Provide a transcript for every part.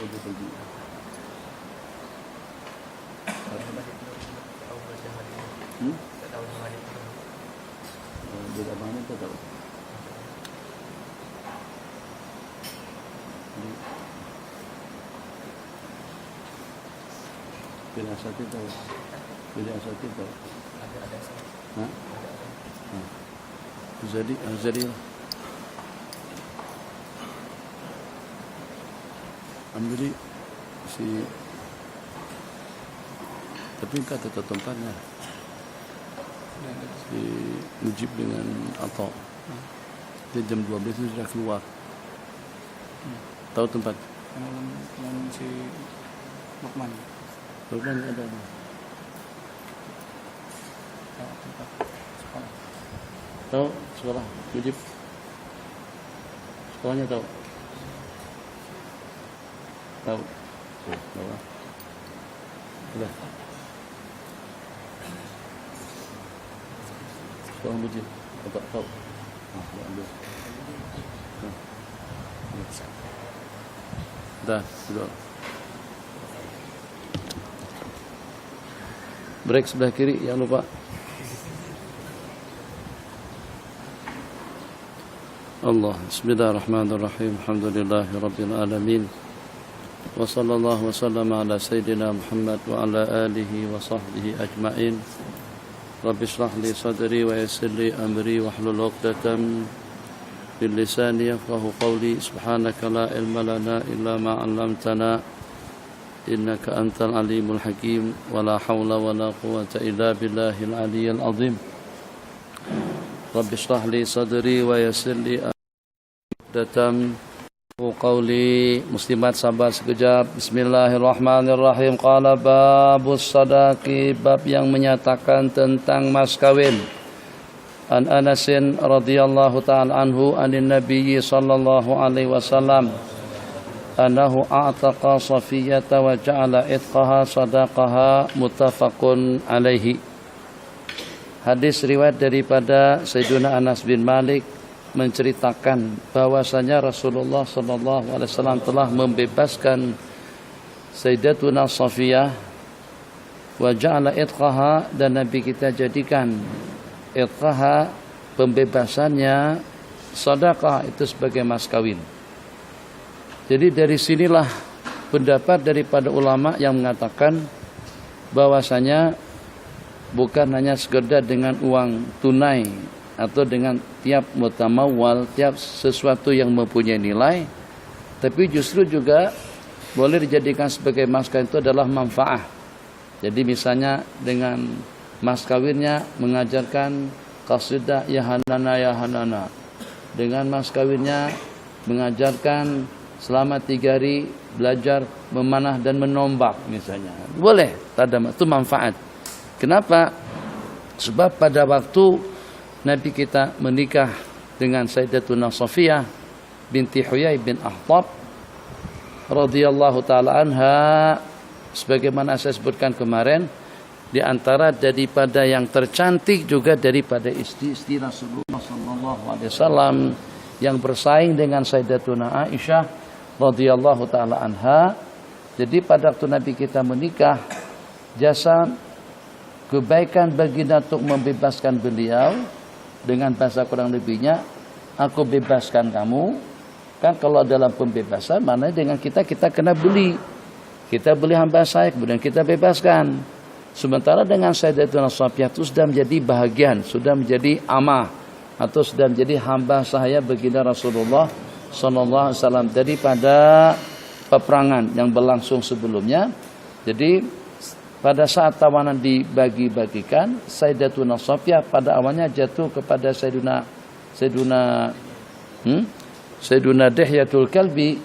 Beda mana tu tahu? Bila satu tahu? Bila satu tahu? Ada. Jadi lah. Ambil si, tapi kata tempatnya. Si Mujib dengan Atta. Dia jam 12 itu sudah keluar. Tahu tempat? Yang si Lukman. Lukman ada. Tempat sekolah. Tahu sekolah Mujib? Sekolahnya tahu? Tahu? Tahu lah. Sudah. Sekolah Mujib? Tak tahu? Ambil. Dah, sudah. Break sebelah kiri, jangan lupa. Allah, bismillahirrahmanirrahim. Alhamdulillahi rabbil alamin. Wa sallallahu wa sallama ala sayyidina Muhammad wa ala alihi wa sahbihi ajma'in. Rabbi shrah li sadri wa yassir li amri wahlul 'uqdatam min lisani yafqahu qawli. Subhanaka la ilma lana illa ma 'allamtana innaka antal alimul hakim. Wa la hawla wa la quwwata illa billahil aliyyil azim. Rabbi shrah li sadri wa yassir li datam qawli. Muslimat sabar sekejap. Bismillahirrahmanirrahim. Qala babus sadaqi, bab yang menyatakan tentang mas kawin. An Anasin radhiyallahu ta'ala anhu anin nabiyyi sallallahu alaihi wasallam annahu a'taqa Safiyyata wa ja'ala itqaha sadaqaha, muttafaqun alaihi. Hadis riwayat daripada Sayyidina Anas bin Malik menceritakan bahwasanya Rasulullah sallallahu alaihi wasallam telah membebaskan Sayyidatuna Safiyah wa ja'ala itqaha, dan Nabi kita jadikan itqaha, pembebasannya, sedekah itu sebagai mas kawin. Jadi dari sinilah pendapat daripada ulama yang mengatakan bahwasanya bukan hanya sekedar dengan uang tunai atau dengan tiap mutamawal, tiap sesuatu yang mempunyai nilai, tapi justru juga boleh dijadikan sebagai mas kawin itu adalah manfaah. Jadi misalnya dengan mas kawinnya mengajarkan qasidah ya hanana ya hanana, dengan mas kawinnya mengajarkan selama 3 hari belajar memanah dan menombak misalnya, boleh, itu manfaat. Kenapa? Sebab pada waktu Nabi kita menikah dengan Sayyidatuna Safiyah binti Huyai bin Akhtab radhiyallahu ta'ala anha, sebagaimana saya sebutkan kemarin, di antara daripada yang tercantik juga daripada istri-istri Rasulullah sallallahu alaihi wasallam yang bersaing dengan Sayyidatuna Aisyah radhiyallahu ta'ala anha. Jadi pada waktu Nabi kita menikah, jasa kebaikan baginda untuk membebaskan beliau, dengan bahasa kurang lebihnya, aku bebaskan kamu. Kan kalau dalam pembebasan, mana dengan kita kena beli. Kita beli hamba saya, kemudian kita bebaskan. Sementara dengan Sayyidatuna Safiyah itu sudah menjadi bahagian, sudah menjadi amah, atau sudah menjadi hamba sahaya baginda Rasulullah sallallahu alaihi wasallam daripada peperangan yang berlangsung sebelumnya. Jadi pada saat tawanan dibagi-bagikan, Sayyidatuna Safiyah pada awalnya jatuh kepada Sayyiduna Dihyatul Kalbi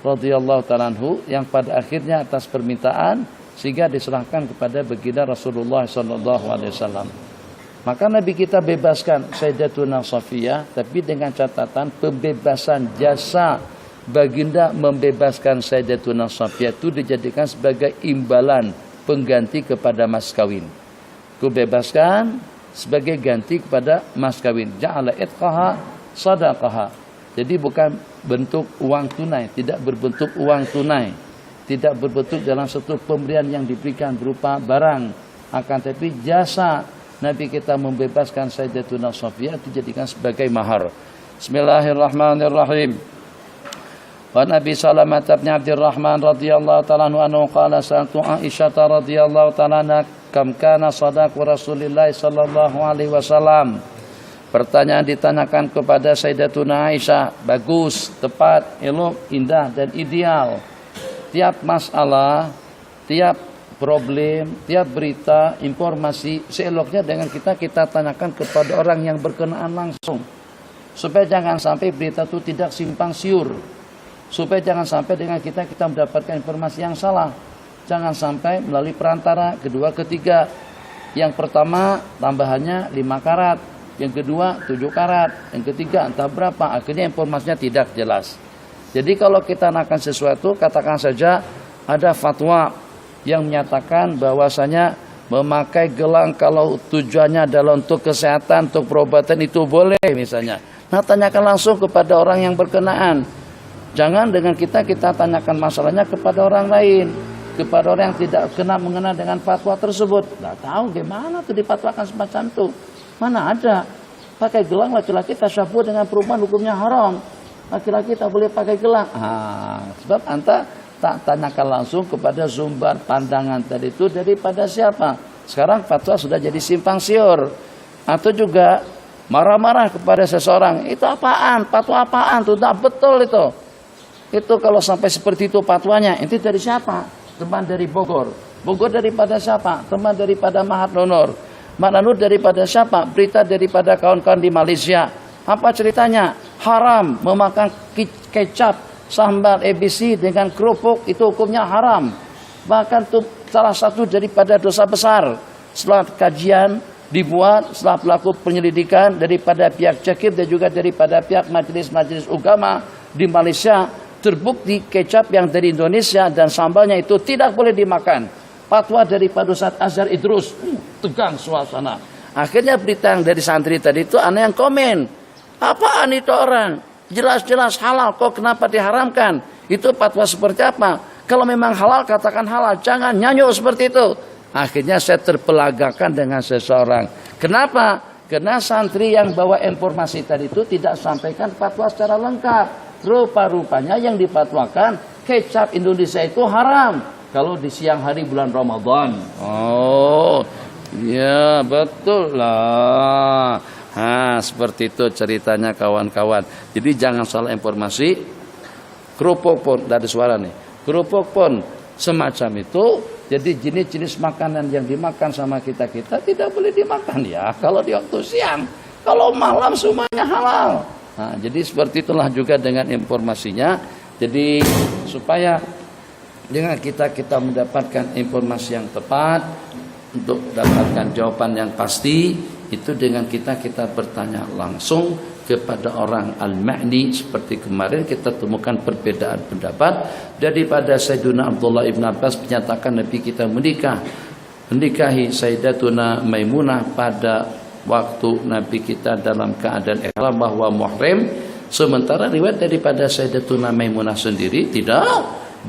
radhiyallahu ta'ala anhu, yang pada akhirnya atas permintaan sehingga diserahkan kepada baginda Rasulullah sallallahu alaihi wasallam. Maka Nabi kita bebaskan Sayyidatuna Safiyah, tapi dengan catatan pembebasan jasa baginda membebaskan Sayyidatuna Safiyah itu dijadikan sebagai imbalan pengganti kepada mas kawin. Ku bebaskan sebagai ganti kepada mas kawin. Ja'ala itqaha sadaqaha. Jadi bukan bentuk uang tunai, tidak berbentuk uang tunai, tidak berbentuk dalam satu pemberian yang diberikan berupa barang, akan tapi jasa Nabi kita membebaskan Sayyidatuna Safiyah dijadikan sebagai mahar. Bismillahirrahmanirrahim. Wa Nabi Salamah bin Abdurrahman radhiyallahu ta'ala anhu qala sa'altu Aisyah radhiyallahu ta'ala kam kana sadaqu Rasulillah sallallahu alaihi wasallam. Pertanyaan ditanyakan kepada Sayyidatuna Aisyah, bagus, tepat, elok, indah dan ideal. Tiap masalah, tiap problem, tiap berita, informasi, seeloknya dengan kita tanyakan kepada orang yang berkenaan langsung. Supaya jangan sampai berita itu tidak simpang siur. Supaya jangan sampai dengan kita mendapatkan informasi yang salah. Jangan sampai melalui perantara, kedua, ketiga. Yang pertama tambahannya 5 karat, yang kedua 7 karat, yang ketiga entah berapa, akhirnya informasinya tidak jelas. Jadi kalau kita nakan sesuatu, katakan saja ada fatwa yang menyatakan bahwasanya memakai gelang kalau tujuannya adalah untuk kesehatan, untuk perobatan itu boleh misalnya. Nah, tanyakan langsung kepada orang yang berkenaan. Jangan dengan kita tanyakan masalahnya kepada orang lain, kepada orang yang tidak mengenal dengan fatwa tersebut. Tidak tahu gimana tuh dipatwakan semacam itu. Mana ada pakai gelang laki-laki tasyabuh dengan perempuan hukumnya haram. Laki-laki tak boleh pakai gelang. Sebab anta tak tanyakan langsung kepada sumber pandangan tadi itu daripada siapa. Sekarang fatwa sudah jadi simpang siur. Atau juga marah-marah kepada seseorang. Itu apaan? Fatwa apaan? Itu tak betul itu. Itu kalau sampai seperti itu fatwanya. Itu dari siapa? Teman dari Bogor. Bogor daripada siapa? Teman daripada Mahat Nonor. Mahat Nonor daripada siapa? Berita daripada kawan-kawan di Malaysia. Apa ceritanya? Haram memakan kecap, sambal, ABC dengan kerupuk, itu hukumnya haram. Bahkan itu salah satu daripada dosa besar. Setelah kajian dibuat, setelah pelaku penyelidikan daripada pihak Jakib dan juga daripada pihak majelis-majelis agama di Malaysia, terbukti kecap yang dari Indonesia dan sambalnya itu tidak boleh dimakan. Fatwa daripada Ustaz Azhar Idrus, tegang suasana. Akhirnya berita yang dari santri tadi itu ana yang komen. Apaan itu orang? Jelas-jelas halal, kok kenapa diharamkan? Itu fatwa seperti apa? Kalau memang halal, katakan halal. Jangan nyanyi seperti itu. Akhirnya saya terpelagakan dengan seseorang. Kenapa? Karena santri yang bawa informasi tadi itu tidak sampaikan fatwa secara lengkap. Rupa-rupanya yang dipatwakan kecap Indonesia itu haram kalau di siang hari bulan Ramadan. Oh, ya betul lah. Seperti itu ceritanya kawan-kawan. Jadi jangan salah informasi. Kerupuk pun, dari suara nih. Kerupuk pun semacam itu. Jadi jenis-jenis makanan yang dimakan sama kita tidak boleh dimakan ya. Kalau di waktu siang, kalau malam semuanya halal. Jadi seperti itulah juga dengan informasinya. Jadi supaya dengan kita mendapatkan informasi yang tepat untuk mendapatkan jawaban yang pasti. Itu dengan kita bertanya langsung kepada orang al-ma'ni. Seperti kemarin kita temukan perbedaan pendapat daripada Sayyiduna Abdullah ibn Abbas menyatakan Nabi kita menikahi Sayyidatuna Maimunah pada waktu Nabi kita dalam keadaan ihram bahwa muhrim. Sementara riwayat daripada Sayyidatuna Maimunah sendiri tidak,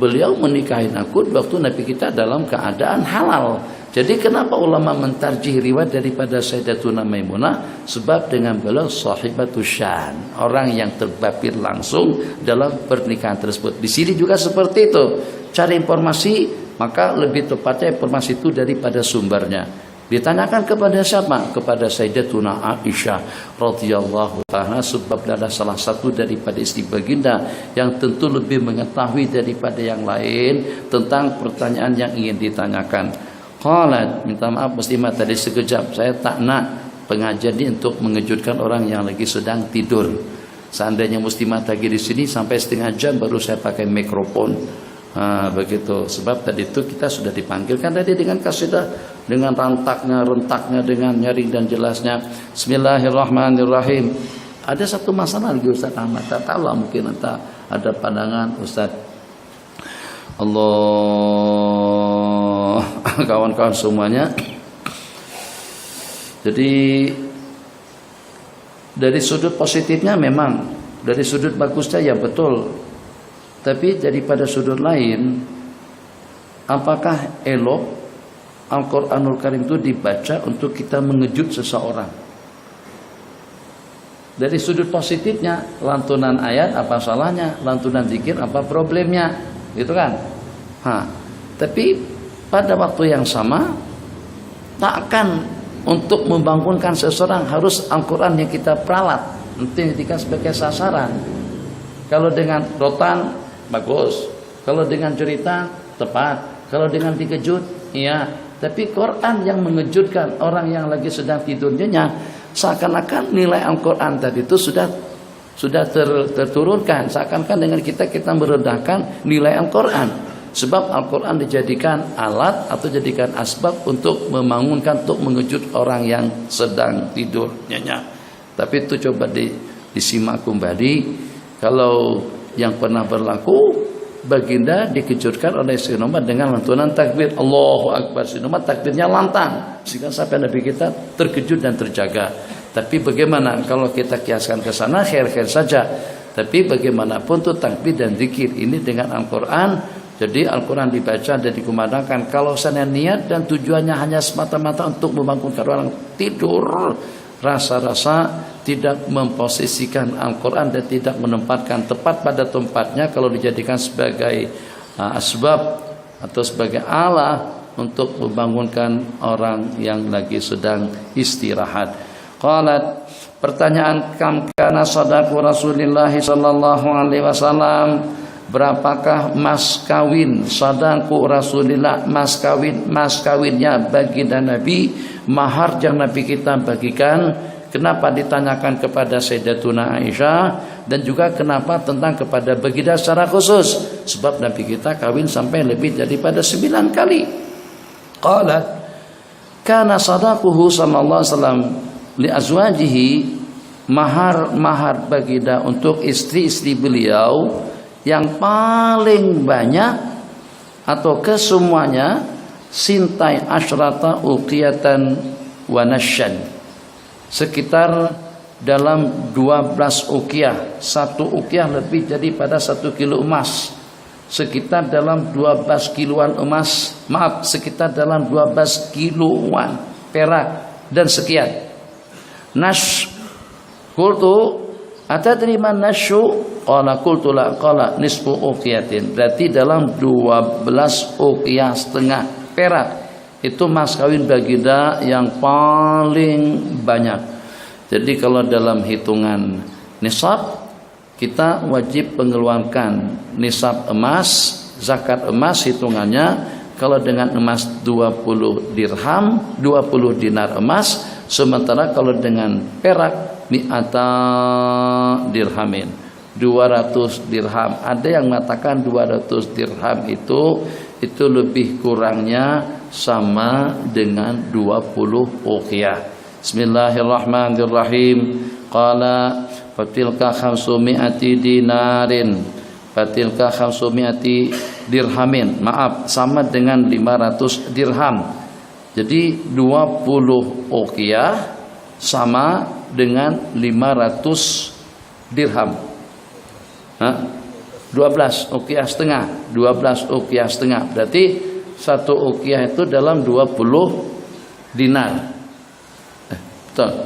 beliau menikahi aku waktu Nabi kita dalam keadaan halal. Jadi kenapa ulama mentarjih riwayat daripada Sayyidatuna Maimunah? Sebab dengan beliau sahibatus syan, orang yang terbabit langsung dalam pernikahan tersebut. Di sini juga seperti itu. Cari informasi, maka lebih tepatnya informasi itu daripada sumbernya. Ditanyakan kepada siapa? Kepada Sayyidatuna Aisyah radhiyallahu ta'ala, sebab adalah salah satu daripada istri baginda yang tentu lebih mengetahui daripada yang lain tentang pertanyaan yang ingin ditanyakan. Qalat, minta maaf muslimah tadi sekejap, saya tak nak pengajian ini untuk mengejutkan orang yang lagi sedang tidur. Seandainya muslimah lagi di sini sampai setengah jam baru saya pakai mikrofon. Begitu. Sebab tadi itu kita sudah dipanggilkan tadi dengan kasidah, dengan rentaknya, dengan nyaring dan jelasnya. Bismillahirrahmanirrahim. Ada satu masalah lagi Ustaz Ahmad, tak tahu lah, mungkin entah ada pandangan Ustaz. Allah, kawan-kawan semuanya. Jadi dari sudut positifnya memang, dari sudut bagusnya ya betul. Tapi daripada sudut lain, apakah elok Al-Quranul Karim itu dibaca untuk kita mengejut seseorang? Dari sudut positifnya, lantunan ayat apa salahnya, lantunan zikir apa problemnya, gitu kan? Tapi pada waktu yang sama, takkan untuk membangunkan seseorang harus Al-Quran yang kita peralat, nanti dijadikan sebagai sasaran. Kalau dengan rotan bagus, kalau dengan cerita tepat, kalau dengan dikejut, iya. Tapi Quran yang mengejutkan orang yang lagi sedang tidur nyenyak, seakan-akan nilai Al-Quran tadi itu sudah terturunkan. Seakan-akan dengan kita merendahkan nilai Al-Quran. Sebab Al-Quran dijadikan alat atau jadikan asbab untuk membangunkan, untuk mengejut orang yang sedang tidur nyenyak. Tapi itu coba disimak kembali. Kalau yang pernah berlaku, baginda dikejutkan oleh Sayyidina Umar dengan lantunan takbir Allahu Akbar. Sayyidina Umar takbirnya lantang sehingga sampai Nabi kita terkejut dan terjaga. Tapi bagaimana kalau kita kiaskan ke sana, khair-khair saja. Tapi bagaimanapun tuh takbir dan zikir ini dengan Al-Quran. Jadi Al-Quran dibaca dan dikumandangkan. Kalau sana niat dan tujuannya hanya semata-mata untuk membangunkan orang tidur, rasa-rasa tidak memposisikan Al-Quran dan tidak menempatkan tepat pada tempatnya. Kalau dijadikan sebagai asbab atau sebagai alat untuk membangunkan orang yang lagi sedang istirahat. Qalat, pertanyaan, kam kana sadaqu Rasulillah sallallahu alaihi wasallam, berapakah mas kawin sadaqu Rasulillah, mas kawinnya baginda Nabi, mahar yang Nabi kita bagikan. Kenapa ditanyakan kepada Sayyidatuna Aisyah, dan juga kenapa tentang kepada baginda secara khusus? Sebab Nabi kita kawin sampai lebih daripada 9 kali. Qalat, kana sadaquhu sallallahu alaihi wasallam li azwajihi, mahar baginda untuk istri-istri beliau yang paling banyak atau kesemuanya, sintai asyrata uqiyatan wa nasyan, sekitar dalam 12 uqiyah. 1 uqiyah lebih daripada 1 kilo emas, sekitar dalam 12 kiloan emas, sekitar dalam 12 kiloan perak dan sekian. Nash, qultu atadri man nasyu? Qala qultu la, qala nisfu uqiyatin. Berarti dalam 12 uqiyah setengah perak. Itu mas kawin baginda yang paling banyak. Jadi kalau dalam hitungan nisab, kita wajib mengeluarkan nisab emas, zakat emas hitungannya. Kalau dengan emas 20 dirham, 20 dinar emas. Sementara kalau dengan perak, mi'ata dirhamin, 200 dirham. Ada yang mengatakan 200 dirham itu lebih kurangnya sama dengan 20 uqiyah. Bismillahirrahmanirrahim. Qala fatilka 500 dinarin, fatilka 500 dirhamin, maaf, sama dengan 500 dirham. Jadi 20 uqiyah sama dengan 500 dirham. 12 uqiyah setengah, 12 uqiyah setengah. Berarti 1 uqiyah itu dalam 20 dinar. Betul.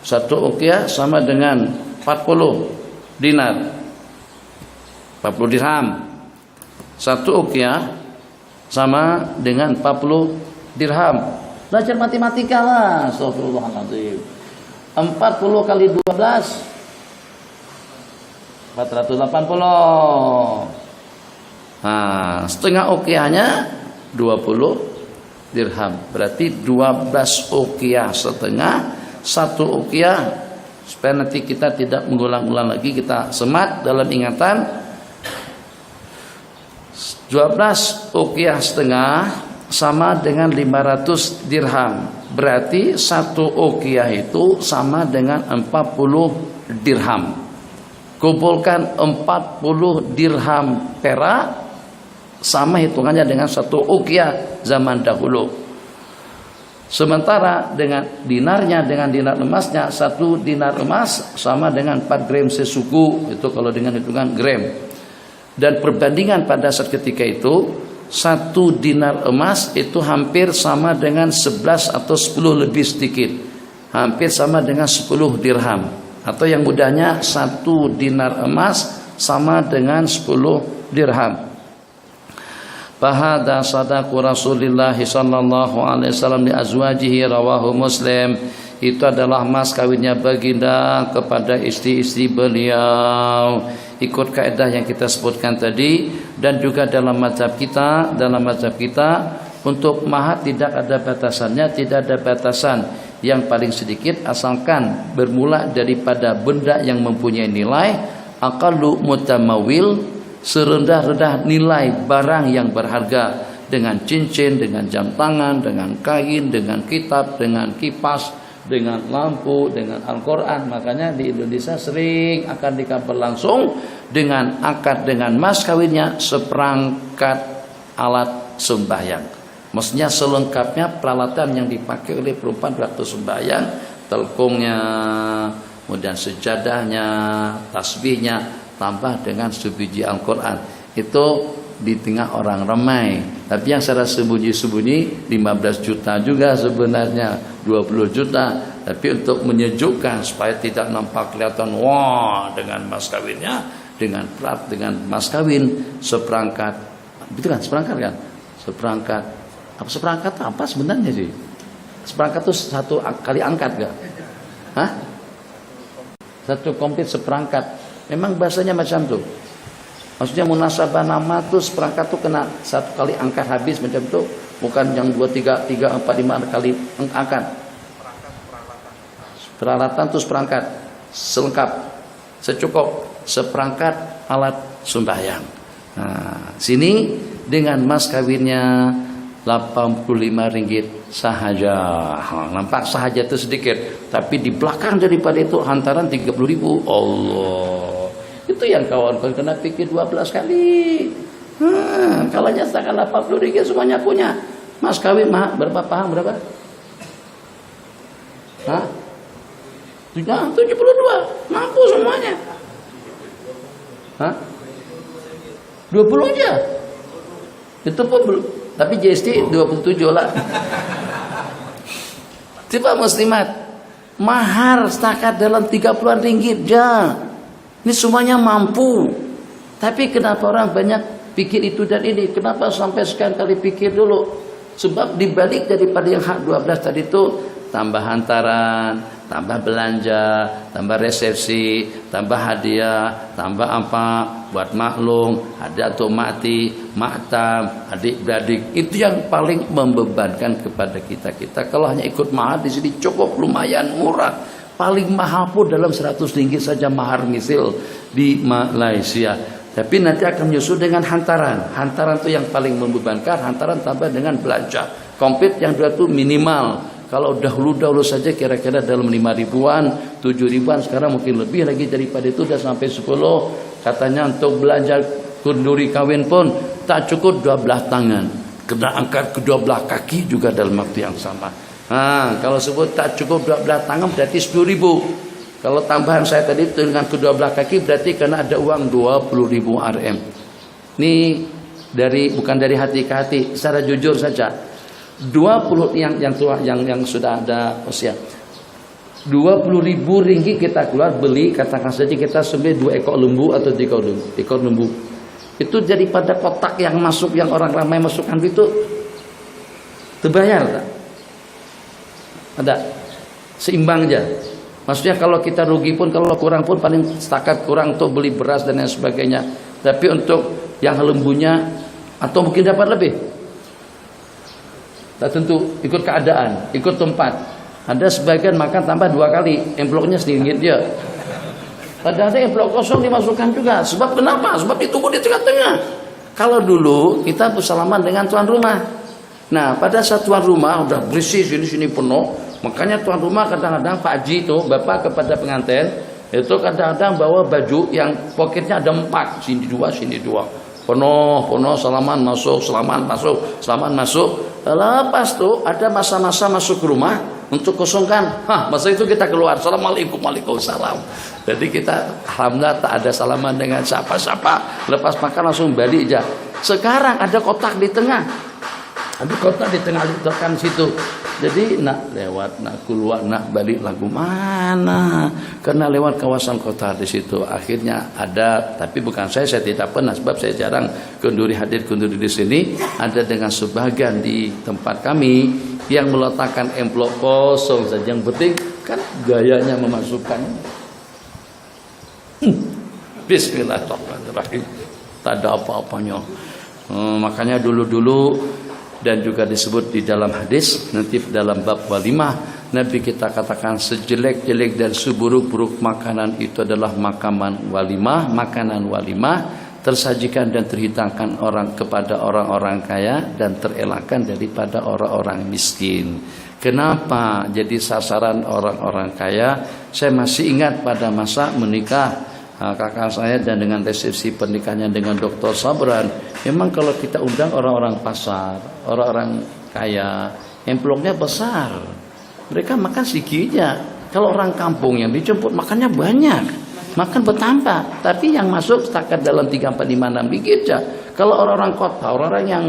1 uqiyah sama dengan 40 dinar, 40 dirham. 1 uqiyah sama dengan 40 dirham. Belajar matematika lah. Astagfirullahaladzim. 40 kali 12, 480. Nah, setengah uqiyahnya 20 dirham. Berarti 12 uqiyah setengah, 1 uqiyah. Supaya nanti kita tidak mengulang-ulang lagi, kita semat dalam ingatan. 12 uqiyah setengah sama dengan 500 dirham. Berarti 1 uqiyah itu sama dengan 40 dirham. Kumpulkan 40 dirham perak, sama hitungannya dengan 1 uqiyah zaman dahulu. Sementara dengan dinarnya, dengan dinar emasnya, 1 dinar emas sama dengan 4 gram sesuku. Itu kalau dengan hitungan gram. Dan perbandingan pada saat ketika itu, 1 dinar emas itu hampir sama dengan 11 atau 10 lebih sedikit. Hampir sama dengan 10 dirham. Atau yang mudahnya 1 dinar emas sama dengan 10 dirham. Fahada sadaqu Rasulillah sallallahu alaihi wasallam li azwajihi rawahu Muslim. Itu adalah mas kawinnya baginda kepada istri-istri beliau. Ikut kaidah yang kita sebutkan tadi. Dan juga dalam mazhab kita untuk mahar tidak ada batasannya, tidak ada batasan yang paling sedikit asalkan bermula daripada benda yang mempunyai nilai aqallu mutamawil, serendah-rendah nilai barang yang berharga, dengan cincin, dengan jam tangan, dengan kain, dengan kitab, dengan kipas, dengan lampu, dengan Al-Quran. Makanya di Indonesia sering akan dikabul langsung dengan akad dengan mas kawinnya seperangkat alat sembahyang. Maksudnya selengkapnya peralatan yang dipakai oleh perempuan waktu sembahyang, telkungnya, kemudian sejadahnya, tasbihnya, tambah dengan sebiji Al-Quran. Itu di tengah orang ramai. Tapi yang secara sembunyi-sembunyi 15 juta juga sebenarnya, 20 juta. Tapi untuk menyejukkan supaya tidak nampak kelihatan wah dengan mas kawinnya, dengan plat, dengan mas kawin seperangkat, itu kan seperangkat kan? Seperangkat apa sebenarnya sih? Seperangkat itu 1 kali angkat gak? Hah? 1 komplit seperangkat. Memang bahasanya macam tuh. Maksudnya munasabah nama tuh seperangkat tuh kena 1 kali angkat habis macam tuh. Bukan yang 2, 3, 4, 5 kali angkat. Peralatan tuh seperangkat. Selengkap. Secukup. Seperangkat alat sembahyang. Nah, sini dengan mas kawinnya 85 ringgit sahaja. Nampak sahaja itu sedikit. Tapi di belakang daripada itu hantaran 30.000. Allah. Itu yang kawan-kawan kena pikir 12 kali. Kalau nyatakan 80 ringgit semuanya punya. Mas kawin berapa paham berapa? 72. Mampu semuanya. 20 aja. Itu pun belum. Tapi GST 27 lah. Tiba muslimat. Mahar setakat dalam 30-an ringgit ya. Ini semuanya mampu. Tapi kenapa orang banyak pikir itu dan ini? Kenapa sampai sekian kali pikir dulu? Sebab dibalik daripada yang hak 12 tadi itu tambah hantaran, tambah belanja, tambah resepsi, tambah hadiah, tambah apa? Buat maklum, ada atau mati, maktam, adik-beradik. Itu yang paling membebankan kepada kita. Kalau hanya ikut mahar di sini cukup lumayan murah. Paling mahal pun dalam 100 ringgit saja mahar misil di Malaysia. Tapi nanti akan menyusul dengan hantaran. Hantaran itu yang paling membebankan. Hantaran tambah dengan belanja. Komplit yang dua itu minimal. Kalau dahulu saja kira-kira dalam 5 ribuan, 7 ribuan. Sekarang mungkin lebih lagi daripada itu. Sudah sampai 10. Katanya untuk belanja kenduri kawin pun tak cukup 12 tangan. Kena angkat kedua belah kaki juga dalam waktu yang sama. Kalau sebut tak cukup 12 tangan berarti 10.000. Kalau tambahan saya tadi dengan kedua belah kaki berarti kena ada uang 20.000 RM. Ini bukan dari hati ke hati, secara jujur saja. 20 yang tua yang sudah ada usia. 20.000 ringgit kita keluar beli, katakan saja kita sembelih 2 ekor lembu atau 3 ekor lembu. Itu daripada kotak yang masuk yang orang ramai masukkan itu terbayar tak? Ada seimbang aja. Maksudnya kalau kita rugi pun, kalau kurang pun paling setakat kurang untuk beli beras dan lain sebagainya. Tapi untuk yang lembunya atau mungkin dapat lebih. Tak tentu, ikut keadaan, ikut tempat. Ada sebagian makan tambah 2 kali, emploknya sedikit dia. Kadang-kadang emplok kosong dimasukkan juga. Sebab kenapa? Sebab ditunggu di tengah-tengah. Kalau dulu kita bersalaman dengan tuan rumah. Nah, pada saat tuan rumah udah bersih sini penuh, makanya tuan rumah kadang-kadang Pak Haji itu bapak kepada pengantin itu kadang-kadang bawa baju yang poketnya ada 4, sini 2, sini 2, penuh salaman masuk. Lepas tuh ada masa-masa masuk ke rumah untuk kosongkan. Masa itu kita keluar, assalamualaikum, waalaikumsalam. Jadi kita alhamdulillah tak ada salaman dengan siapa-siapa. Lepas makan langsung balik aja. Sekarang ada kotak di tengah. Ada kotak di tengah letakkan situ. Jadi nak lewat, nak keluar, nak balik lagu mana? Karena lewat kawasan kota di situ. Akhirnya ada, tapi bukan saya tidak pernah sebab saya jarang hadir kenduri di sini. Ada dengan sebagian di tempat kami yang meletakkan amplop kosong saja. Yang penting kan gayanya memasukkan. Bismillahirrahmanirrahim. Tak ada apa-apanya. Makanya dulu-dulu dan juga disebut di dalam hadis nanti dalam bab walimah, Nabi kita katakan sejelek-jelek dan seburuk-buruk makanan itu adalah makanan walimah tersajikan dan terhidangkan kepada orang-orang kaya dan terelakkan daripada orang-orang miskin. Kenapa jadi sasaran orang-orang kaya? Saya masih ingat pada masa menikah kakak saya dan dengan resepsi pernikahannya dengan Dr. Sabran, memang kalau kita undang orang-orang pasar, orang-orang kaya, amplopnya besar, mereka makan sedikitnya. Kalau orang kampung yang dijemput makannya banyak, makan bertambah, tapi yang masuk setakat dalam 3, 4, 5, 6 dikit aja. Kalau orang-orang kota, orang-orang yang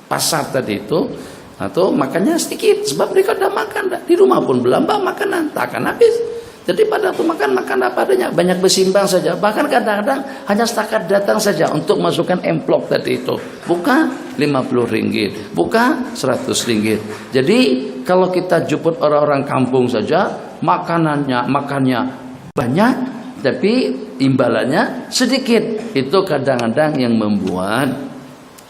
pasar tadi itu, atau makannya sedikit, sebab mereka udah makan, di rumah pun belambah makanan, tak akan habis. Jadi pada waktu makan apa adanya, banyak bersimbang saja. Bahkan kadang-kadang hanya setakat datang saja untuk masukkan amplop tadi itu. Buka 50 ringgit, buka 100 ringgit. Jadi kalau kita jemput orang-orang kampung saja, makannya banyak, tapi imbalannya sedikit. Itu kadang-kadang yang membuat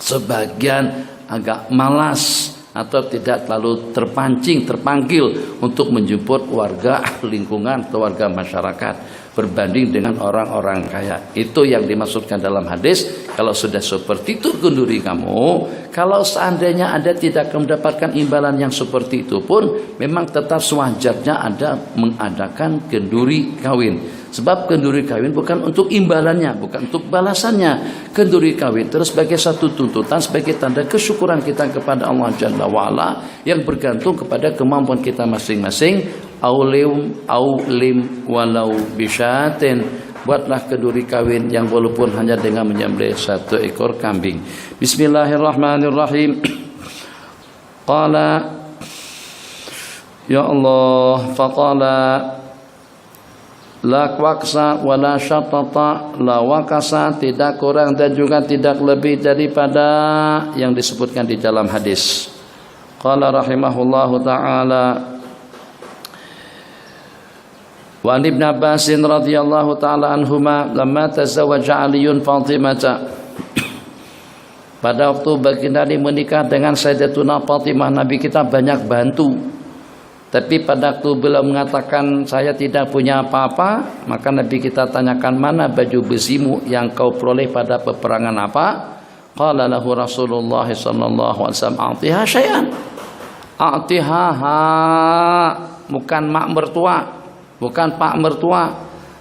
sebagian agak malas atau tidak terlalu terpanggil untuk menjemput warga lingkungan atau warga masyarakat berbanding dengan orang-orang kaya. Itu yang dimaksudkan dalam hadis. Kalau sudah seperti itu kenduri kamu, kalau seandainya Anda tidak mendapatkan imbalan yang seperti itu pun, memang tetap sewajarnya Anda mengadakan kenduri kawin. Sebab kenduri kawin bukan untuk imbalannya, bukan untuk balasannya. Kenduri kawin terus sebagai satu tuntutan, sebagai tanda kesyukuran kita kepada Allah Jalla wa'ala, yang bergantung kepada kemampuan kita masing-masing. Aulim walau bisyatin. Buatlah kenduri kawin yang walaupun hanya dengan menyembelih 1 ekor kambing. Bismillahirrahmanirrahim. Qala ya Allah, faqala la waksa wala syatata, la wakasa, tidak kurang dan juga tidak lebih daripada yang disebutkan di dalam hadis. Qala rahimahullahu ta'ala wa Ibn Abbas radhiyallahu ta'ala anhuma lamma tazawwaja Aliun Fatimata, pada waktu baginda menikah dengan Sayyidatuna Fatimah, Nabi kita banyak bantu. Tapi pada waktu beliau mengatakan saya tidak punya apa-apa, maka Nabi kita tanyakan, mana baju besimu yang kau peroleh pada peperangan apa? Qala lahu Rasulullah sallallahu alaihi wasallam, a'tiha syai'an. A'tiha, bukan mak mertua, bukan pak mertua.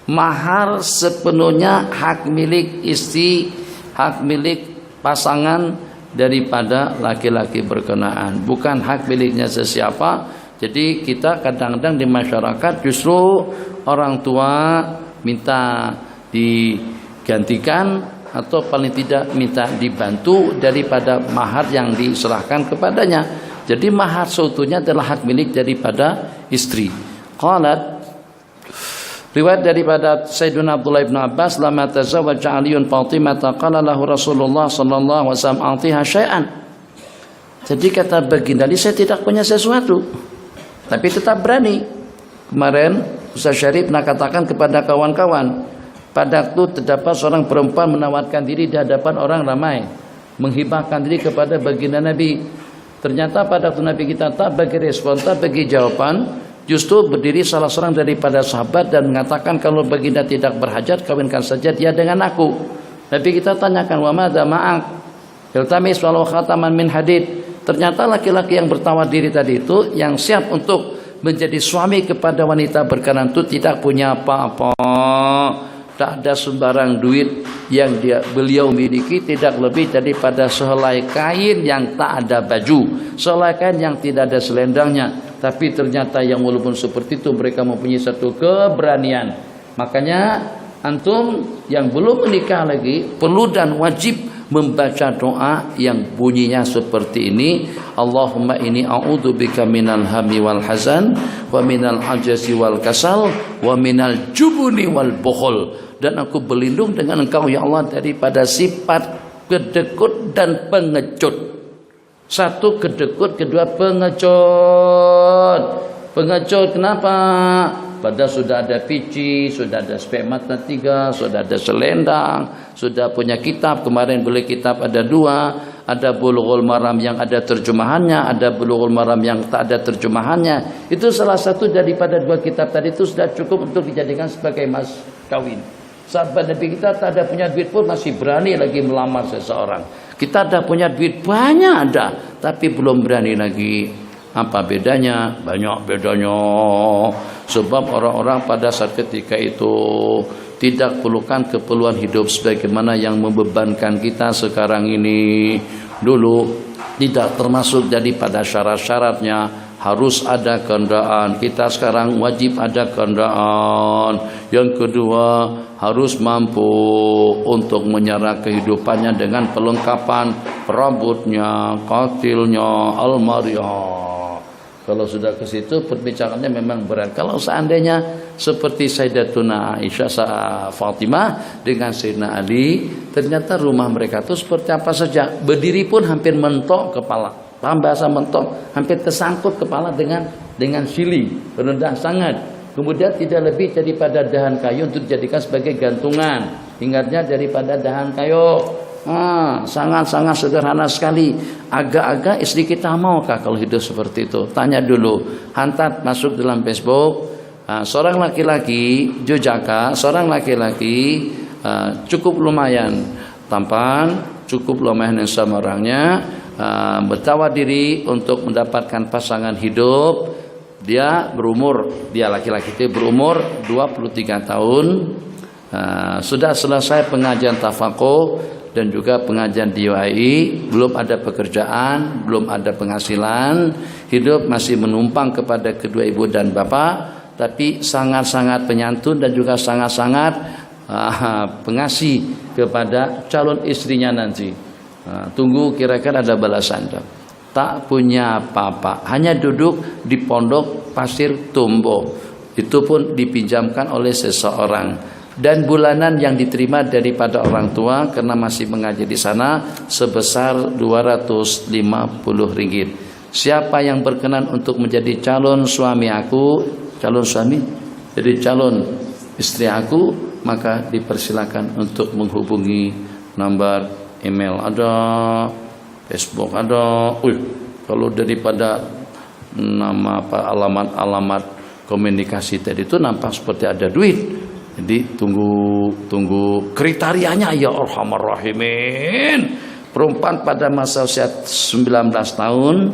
Mahar sepenuhnya hak milik istri, hak milik pasangan daripada laki-laki berkenaan, bukan hak miliknya sesiapa. Jadi kita kadang-kadang di masyarakat justru orang tua minta digantikan atau paling tidak minta dibantu daripada mahar yang diserahkan kepadanya. Jadi mahar seutuhnya adalah hak milik daripada istri. Qalat, riwayat daripada Sayyidina Abdullah bin Abbas, lama tazawwaja Aliun Fatimah qala lahu Rasulullah sallallahu alaihi wasallam, a'tiha syai'an. Jadi kata baginda, saya tidak punya sesuatu, tapi tetap berani. Kemarin Ustaz Syarif pernah katakan kepada kawan-kawan, pada waktu terdapat seorang perempuan menawarkan diri di hadapan orang ramai, menghibahkan diri kepada baginda Nabi. Ternyata pada waktu Nabi kita tak bagi respon, tak bagi jawaban, justru berdiri salah seorang daripada sahabat dan mengatakan, kalau baginda tidak berhajat, kawinkan saja dia dengan aku. Nabi kita tanyakan, wa madza ma'ak? Iltamis walau khataman min hadid. Ternyata laki-laki yang bertawar diri tadi itu, yang siap untuk menjadi suami kepada wanita berkenan itu, tidak punya apa-apa, tak ada sembarang duit yang beliau miliki, tidak lebih daripada sehelai kain yang tak ada baju, sehelai kain yang tidak ada selendangnya. Tapi ternyata yang walaupun seperti itu, mereka mempunyai satu keberanian. Makanya antum yang belum menikah lagi perlu dan wajib membaca doa yang bunyinya seperti ini, Allahumma inni a'udzubika minal hammi wal hazan wa minal ajzi wal kasal wa minal jubni wal bukhul. Dan aku berlindung dengan Engkau ya Allah daripada sifat kedekut dan pengecut. Satu kedekut, kedua pengecut. Pengecut kenapa? Padahal sudah ada pici, sudah ada spermata 3, sudah ada selendang, sudah punya kitab. Kemarin beli kitab ada 2, ada Bulughul Maram yang ada terjemahannya, ada Bulughul Maram yang tak ada terjemahannya. Itu salah satu daripada 2 kitab tadi itu sudah cukup untuk dijadikan sebagai mas kawin. Sahabat Nabi kita tak ada punya duit pun masih berani lagi melamar seseorang. Kita ada punya duit banyak ada, tapi belum berani lagi. Apa bedanya? Banyak bedanya. Sebab orang-orang pada saat ketika itu tidak perlukan keperluan hidup sebagaimana yang membebankan kita sekarang ini. Dulu tidak termasuk jadi pada syarat-syaratnya harus ada kendaraan. Kita sekarang wajib ada kendaraan. Yang kedua, harus mampu untuk menyerah kehidupannya dengan perlengkapan perabotnya, katilnya, almariah. Kalau sudah ke situ perbincangannya memang berat. Kalau seandainya seperti Sayyidatuna Aisyah Fatimah dengan Sayyidina Ali, ternyata rumah mereka itu seperti apa saja. Berdiri pun hampir mentok kepala. Paham bahasa mentok? Hampir tersangkut kepala dengan sili, rendah sangat. Kemudian tidak lebih daripada dahan kayu untuk dijadikan sebagai gantungan. Ingatnya daripada dahan kayu. Sangat-sangat sederhana sekali. Agak-agak istri kita maukah kalau hidup seperti itu? Tanya dulu. Hantar masuk dalam Facebook. Seorang laki-laki Jojaka, seorang laki-laki cukup lumayan tampan, cukup lumayan sama orangnya, bertawar diri untuk mendapatkan pasangan hidup. Dia laki-laki itu berumur 23 tahun. Sudah selesai pengajian tafakuh dan juga pengajian di UAI, belum ada pekerjaan, belum ada penghasilan, hidup masih menumpang kepada kedua ibu dan bapak, tapi sangat-sangat penyantun dan juga sangat-sangat pengasih kepada calon istrinya nanti. Tunggu kira-kira ada balasan. Tak punya apa-apa, hanya duduk di pondok pasir Tumbo. Itu pun dipinjamkan oleh seseorang. Dan bulanan yang diterima daripada orang tua karena masih mengaji di sana sebesar 250 ringgit. Siapa yang berkenan untuk menjadi calon suami aku, calon suami, jadi calon istri aku, maka dipersilakan untuk menghubungi nomor email ada, Facebook ada. Kalau daripada nama alamat komunikasi tadi itu nampak seperti ada duit. Jadi tunggu kriterianya ya Arhamar Rahimin. Perempuan pada masa usia 19 tahun,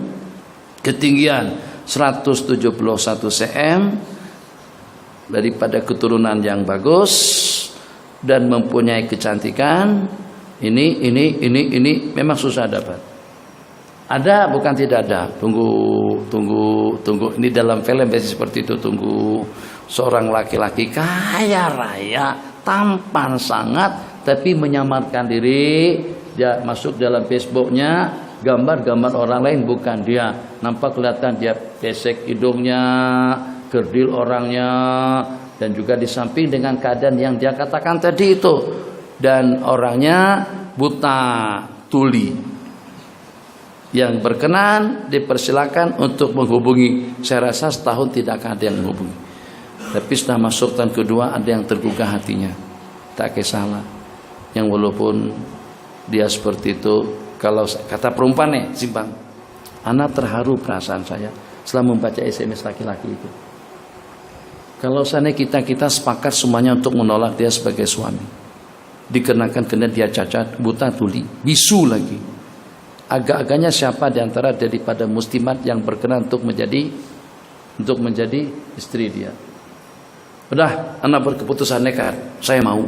ketinggian 171 cm, daripada keturunan yang bagus dan mempunyai kecantikan. Ini memang susah dapat. Ada bukan tidak ada. Tunggu. Ini dalam film biasa seperti itu. Tunggu seorang laki-laki kaya raya, tampan sangat, tapi menyamarkan diri. Dia masuk dalam Facebooknya, gambar-gambar orang lain bukan dia. Nampak kelihatan dia pesek hidungnya, kerdil orangnya, dan juga di samping dengan keadaan yang dia katakan tadi itu. Dan orangnya buta tuli. Yang berkenan dipersilakan untuk menghubungi. Saya rasa setahun tidak ada yang menghubungi. Tapi sudah masuk tahun kedua ada yang tergugah hatinya. Tak kisahlah. Yang walaupun dia seperti itu, kalau kata perempuan nih, simpang. Anak terharu perasaan saya setelah membaca SMS laki-laki itu. Kalau seandainya kita sepakat semuanya untuk menolak dia sebagai suami. Dikenakan kena dia cacat, buta tuli, bisu lagi. Agak-agaknya siapa di antara daripada muslimat yang berkenan untuk menjadi istri dia. Udah, anak berkeputusan nekat, saya mau.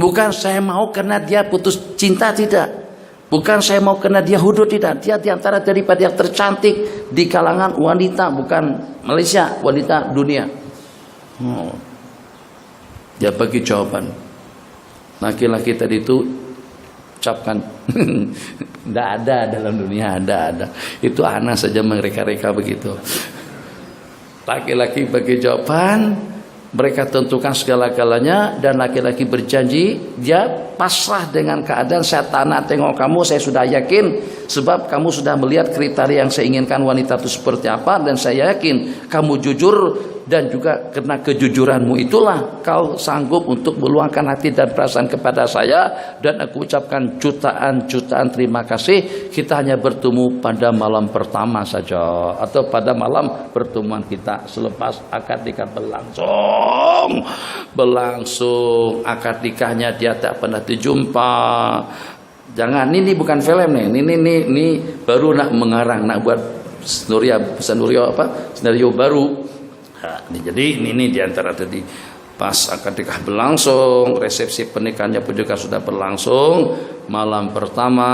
Bukan saya mau karena dia putus cinta, tidak. Bukan saya mau karena dia hudud, tidak. Dia di antara daripada yang tercantik di kalangan wanita, bukan Malaysia, wanita dunia. Dia bagi jawaban. Laki-laki tadi itu ucapkan. Tidak ada dalam dunia, ada. Itu anak saja mereka begitu. Laki-laki bagi jawaban, mereka tentukan segala-galanya, dan laki-laki berjanji dia pasrah dengan keadaan. Saya tanah tengok kamu, saya sudah yakin, sebab kamu sudah melihat kriteria yang saya inginkan wanita itu seperti apa, dan saya yakin kamu jujur, dan juga karena kejujuranmu itulah kau sanggup untuk meluangkan hati dan perasaan kepada saya, dan aku ucapkan jutaan terima kasih. Kita hanya bertemu pada malam pertama saja, atau pada malam pertemuan kita selepas akad nikah berlangsung. Akad nikahnya dia tak pernah dijumpa. Jangan, ini bukan film nih, ini baru nak mengarang, nak buat skenario baru. Nah, jadi ini diantara tadi pas akad nikah berlangsung, resepsi pernikahannya pun juga sudah berlangsung. Malam pertama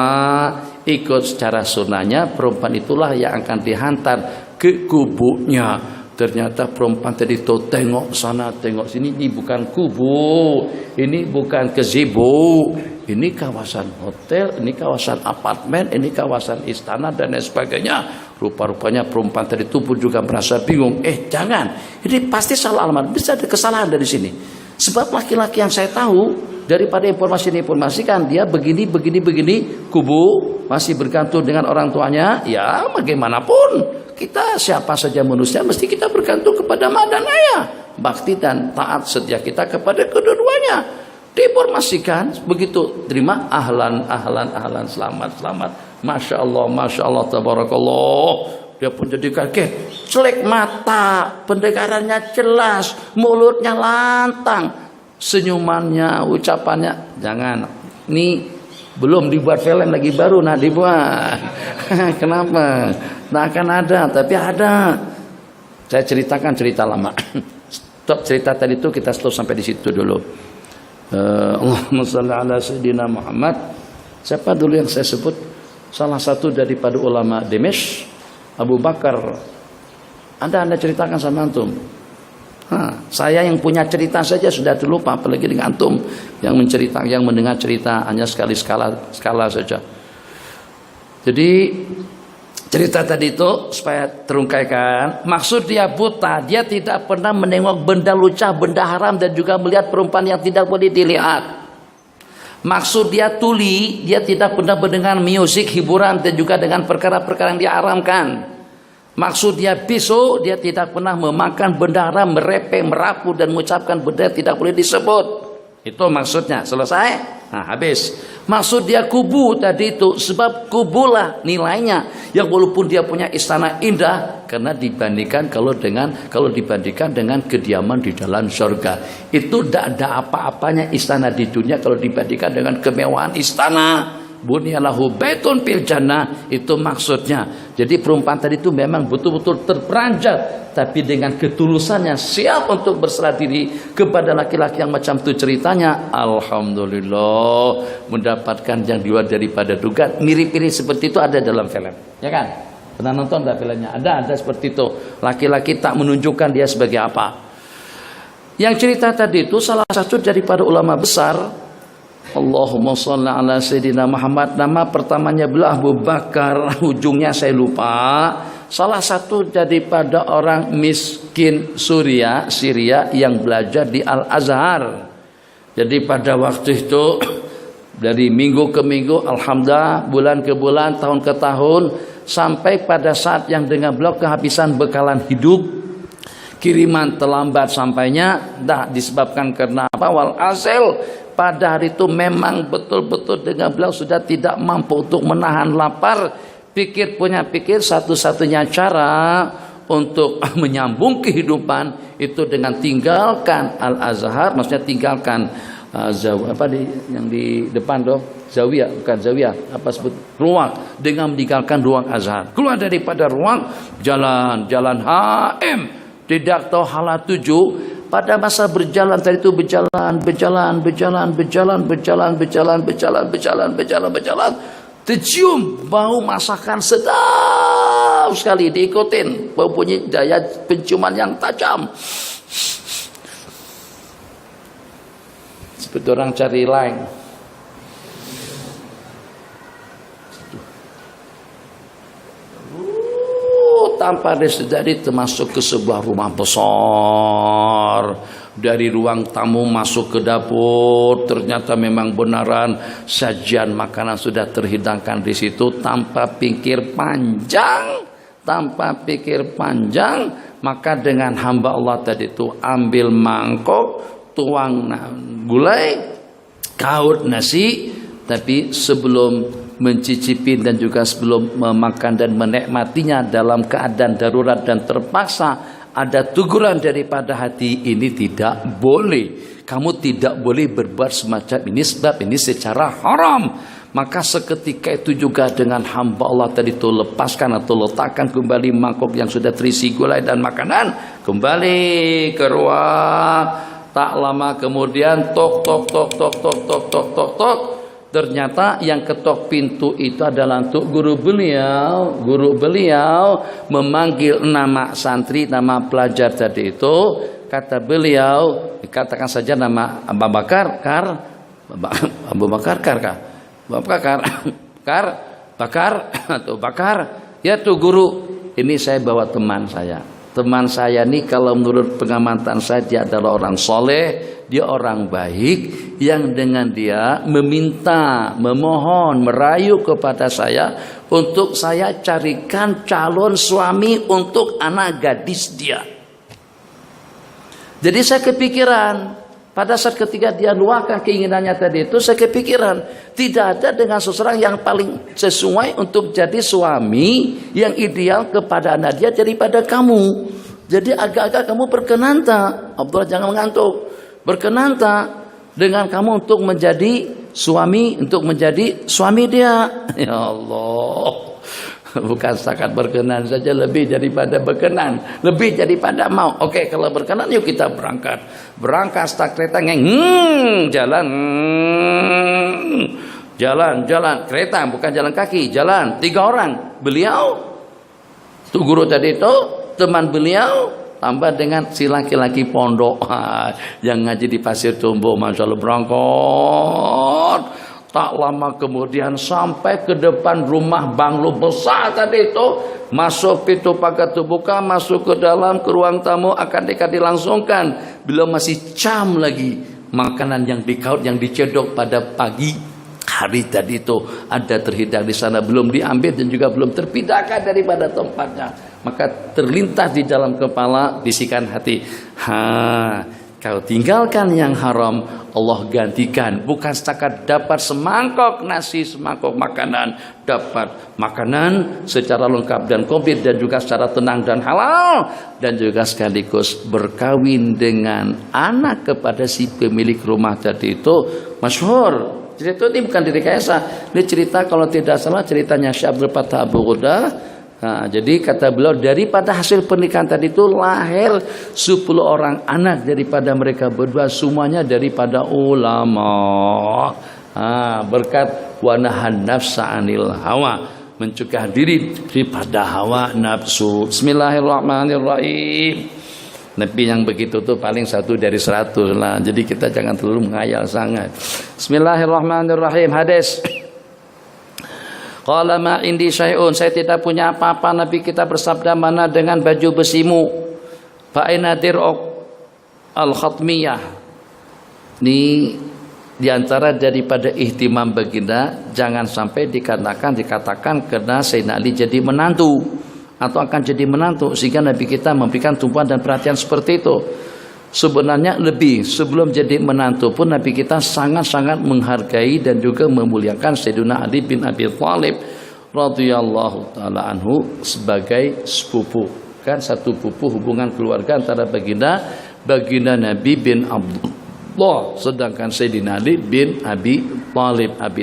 ikut secara sunahnya, perempuan itulah yang akan dihantar ke kubunya. Ternyata perempuan tadi tuh tengok sana tengok sini, ini bukan kubu, ini bukan gazebo, ini kawasan hotel, ini kawasan apartemen, ini kawasan istana dan lain sebagainya. Rupa-rupanya perempuan tadi itu pun juga merasa bingung. Jangan, ini pasti salah alamat, bisa ada kesalahan dari sini. Sebab laki-laki yang saya tahu, daripada informasi kan dia begini, kubu masih bergantung dengan orang tuanya. Ya bagaimanapun kita, siapa saja manusia, mesti kita bergantung kepada mak dan ayah. Bakti dan taat setia kita kepada kedua-duanya. Diinformasikan, begitu terima, ahlan, selamat. Masya Allah, tabarakallah. Dia pun jadi kaget, celek mata, pendengarannya jelas, mulutnya lantang, senyumannya, ucapannya. Jangan, ini belum dibuat film lagi, baru nak dibuat. Kenapa? Nah akan ada, tapi ada. Saya ceritakan cerita lama. Stop cerita tadi itu, kita stop sampai di situ dulu. Allahumma shalli ala sayyidina Muhammad. Siapa dulu yang saya sebut? Salah satu daripada ulama Damesk, Abu Bakar. Anda ceritakan sama antum. Saya yang punya cerita saja sudah terlupa, apalagi dengan antum yang mendengar cerita hanya skala saja. Jadi cerita tadi itu supaya terungkaikan, maksud dia buta, dia tidak pernah menengok benda lucah, benda haram, dan juga melihat perempuan yang tidak boleh dilihat. Maksud dia tuli, dia tidak pernah mendengar musik, hiburan, dan juga dengan perkara-perkara yang diharamkan. Maksud dia bisu, dia tidak pernah memakan benda haram, merepek, merapu, dan mengucapkan benda yang tidak boleh disebut. Itu maksudnya. Selesai? Nah, habis. Maksud dia kubu tadi itu, sebab kubulah nilainya, yang walaupun dia punya istana indah, karena kalau dibandingkan dengan kediaman di dalam surga, itu tidak ada apa-apanya istana di dunia kalau dibandingkan dengan kemewahan istana. Bunyalahu baitun fil jannah, itu maksudnya. Jadi perempuan tadi itu memang betul-betul terperanjat, tapi dengan ketulusannya siap untuk berserah diri kepada laki-laki yang macam itu ceritanya. Alhamdulillah, mendapatkan yang di luar daripada dugaan. Mirip-mirip seperti itu ada dalam film, ya kan? Pernah nonton enggak filmnya? Ada seperti itu. Laki-laki tak menunjukkan dia sebagai apa. Yang cerita tadi itu salah satu daripada ulama besar. Allahumma sholli ala sayyidina Muhammad. Nama pertamanya beliau Abu Bakar, ujungnya saya lupa. Salah satu daripada orang miskin Syria yang belajar di Al-Azhar. Jadi pada waktu itu dari minggu ke minggu, alhamdulillah, bulan ke bulan, tahun ke tahun, sampai pada saat yang dengan beliau kehabisan bekalan hidup, kiriman terlambat sampainya, disebabkan karena apa? Walhasil pada hari itu memang betul-betul dengan beliau sudah tidak mampu untuk menahan lapar. Pikir satu-satunya cara untuk menyambung kehidupan itu dengan tinggalkan Al-Azhar, maksudnya tinggalkan yang di depan zawiyah, bukan zawiyah, ruang, dengan meninggalkan ruang Azhar. Keluar daripada ruang, jalan HM, tidak tahu hala tuju. Pada masa berjalan tadi itu berjalan, tercium bau masakan sedap sekali, diikutin, mempunyai daya penciuman yang tajam. Seperti orang cari lain. Tanpa disadari termasuk ke sebuah rumah besar. Dari ruang tamu masuk ke dapur, ternyata memang benaran sajian makanan sudah terhidangkan di situ tanpa pikir panjang. Maka dengan hamba Allah tadi itu ambil mangkok, tuang gulai, kaut nasi, tapi sebelum mencicipi dan juga sebelum memakan dan menikmatinya dalam keadaan darurat dan terpaksa, ada teguran daripada hati, ini tidak boleh. Kamu tidak boleh berbuat semacam ini sebab ini secara haram. Maka seketika itu juga dengan hamba Allah tadi itu lepaskan atau letakkan kembali mangkok yang sudah terisi gulai dan makanan kembali ke ruang. Tak lama kemudian tok. Ternyata yang ketok pintu itu adalah untuk guru beliau. Guru beliau memanggil nama santri, nama pelajar tadi itu. Kata beliau, katakan saja nama Abu Bakar, Ya tuh guru, ini saya bawa teman saya. Teman saya ini kalau menurut pengamatan saya dia adalah orang soleh, dia orang baik yang dengan dia meminta, memohon, merayu kepada saya untuk saya carikan calon suami untuk anak gadis dia. Jadi saya kepikiran pada saat ketika dia luahkan keinginannya tadi itu, saya kepikiran tidak ada dengan seseorang yang paling sesuai untuk jadi suami yang ideal kepada anak dia daripada kamu. Jadi agak-agak kamu berkenan tak? Abdullah jangan mengantuk. Berkenan tak dengan kamu untuk menjadi suami dia? Ya Allah. Bukan setakat berkenan saja, lebih daripada berkenan, lebih daripada mau. Oke, kalau berkenan yuk kita berangkat. Berangkat start kereta jalan kereta, bukan jalan kaki, jalan 3 orang. Beliau tuh guru tadi itu, teman beliau tambah dengan si laki-laki pondok yang ngaji di Pasir Tumbuh, Masya Allah, berangkat. Tak lama kemudian sampai ke depan rumah banglo besar tadi itu. Masuk pintu pagar terbuka, masuk ke dalam ke ruang tamu, akan dilangsungkan. Belum masih jam lagi. Makanan yang dikaut, yang dicedok pada pagi hari tadi itu ada terhidang di sana, belum diambil dan juga belum terpindahkan daripada tempatnya. Maka terlintas di dalam kepala bisikan hati, kau tinggalkan yang haram, Allah gantikan. Bukan setakat dapat semangkok nasi, semangkok makanan, dapat makanan secara lengkap dan komplit dan juga secara tenang dan halal, dan juga sekaligus berkawin dengan anak kepada si pemilik rumah tadi itu. Masyhur. Cerita ini bukan direkayasa. Ini cerita kalau tidak salah ceritanya Syekh Abdul Fattah Abu Ghudah. Nah, jadi kata beliau daripada hasil pernikahan tadi itu lahir 10 orang anak daripada mereka berdua, semuanya daripada ulama. Berkat wanahan nafsa anil hawa, mencegah diri daripada hawa nafsu. Bismillahirrahmanirrahim. Nabi yang begitu tuh paling 1 dari 100 lah. Jadi kita jangan terlalu menghayal sangat. Bismillahirrahmanirrahim. Hadis. Qala ma indi syai'un, saya tidak punya apa-apa. Nabi kita bersabda, mana dengan baju besimu? Fa aina dir'uk al-khatmiyah. Ini diantara daripada ihtimam baginda, jangan sampai dikatakan karena Sayyidina Ali jadi menantu atau akan jadi menantu sehingga Nabi kita memberikan tumpuan dan perhatian seperti itu. Sebenarnya lebih sebelum jadi menantu pun Nabi kita sangat-sangat menghargai dan juga memuliakan Sayyidina Ali bin Abi Thalib radhiyallahu taala anhu sebagai sepupu. Kan satu pupu hubungan keluarga antara baginda Nabi bin Abdullah, sedangkan Sayyidina Ali bin Abi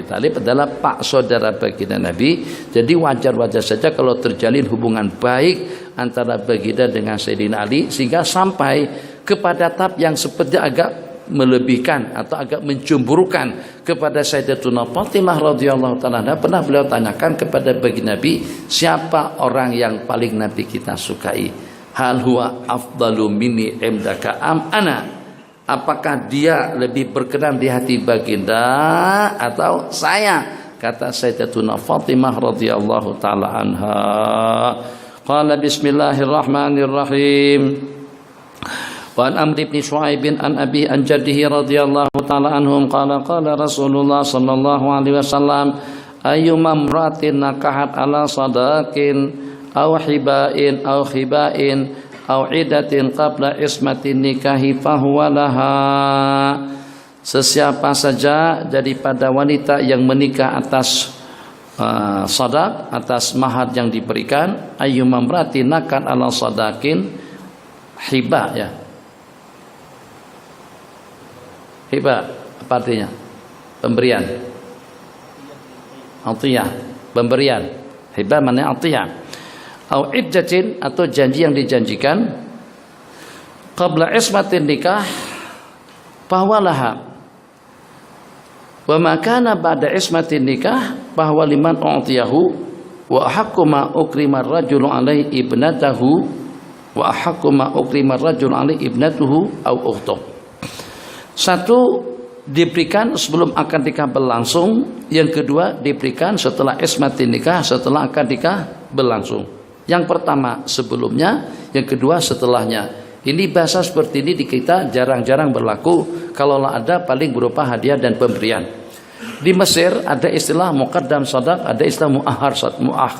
Thalib adalah pak saudara baginda Nabi. Jadi wajar-wajar saja kalau terjalin hubungan baik antara baginda dengan Sayyidina Ali sehingga sampai kepada tahap yang seperti agak melebihkan atau agak mencemburukan kepada Sayyidatuna Fatimah radhiyallahu taala. Pernah beliau tanyakan kepada baginda Nabi, siapa orang yang paling Nabi kita sukai? Hal huwa afdalu minni indaka am ana? Apakah dia lebih berkenan di hati baginda atau saya? Kata Sayyidatuna Fatimah radhiyallahu taala anha. Qala bismillahirrahmanirrahim. Wa an Amr bin Shu'aib an abi an jaddihi radhiyallahu taala anhum qala qala Rasulullah sallallahu alaihi wasallam ayyuma imra'atin nakahat ala sadaqin aw hibain aw khibain aw idatin qabla ismatin nikahi fahuwa laha. Sesiapa saja daripada wanita yang menikah atas sadaq, atas mahar yang diberikan, ayyuma imra'atin nakat ala sadaqin, hibah ya. Hibah apa artinya? Pemberian. Atiyah, pemberian. Hibah maknanya atiyah. Au iddatin atau janji yang dijanjikan qabla ismatin nikah bahwalaha. Wa ma kana ba'da ismatin nikah bahwa liman u'tiyahu wa haqqu ma ukrima ar-rajulu alaihi ibnatahu wa haqqu ma ukrima ar-rajulu alaihi ibnatuhu au ukhtuh. Satu, diberikan sebelum akad nikah berlangsung. Yang kedua, diberikan setelah ismatin nikah, setelah akad nikah berlangsung. Yang pertama sebelumnya, yang kedua setelahnya. Ini bahasa seperti ini di kita jarang-jarang berlaku. Kalau ada paling berupa hadiah dan pemberian. Di Mesir ada istilah muqaddam sadaq, ada istilah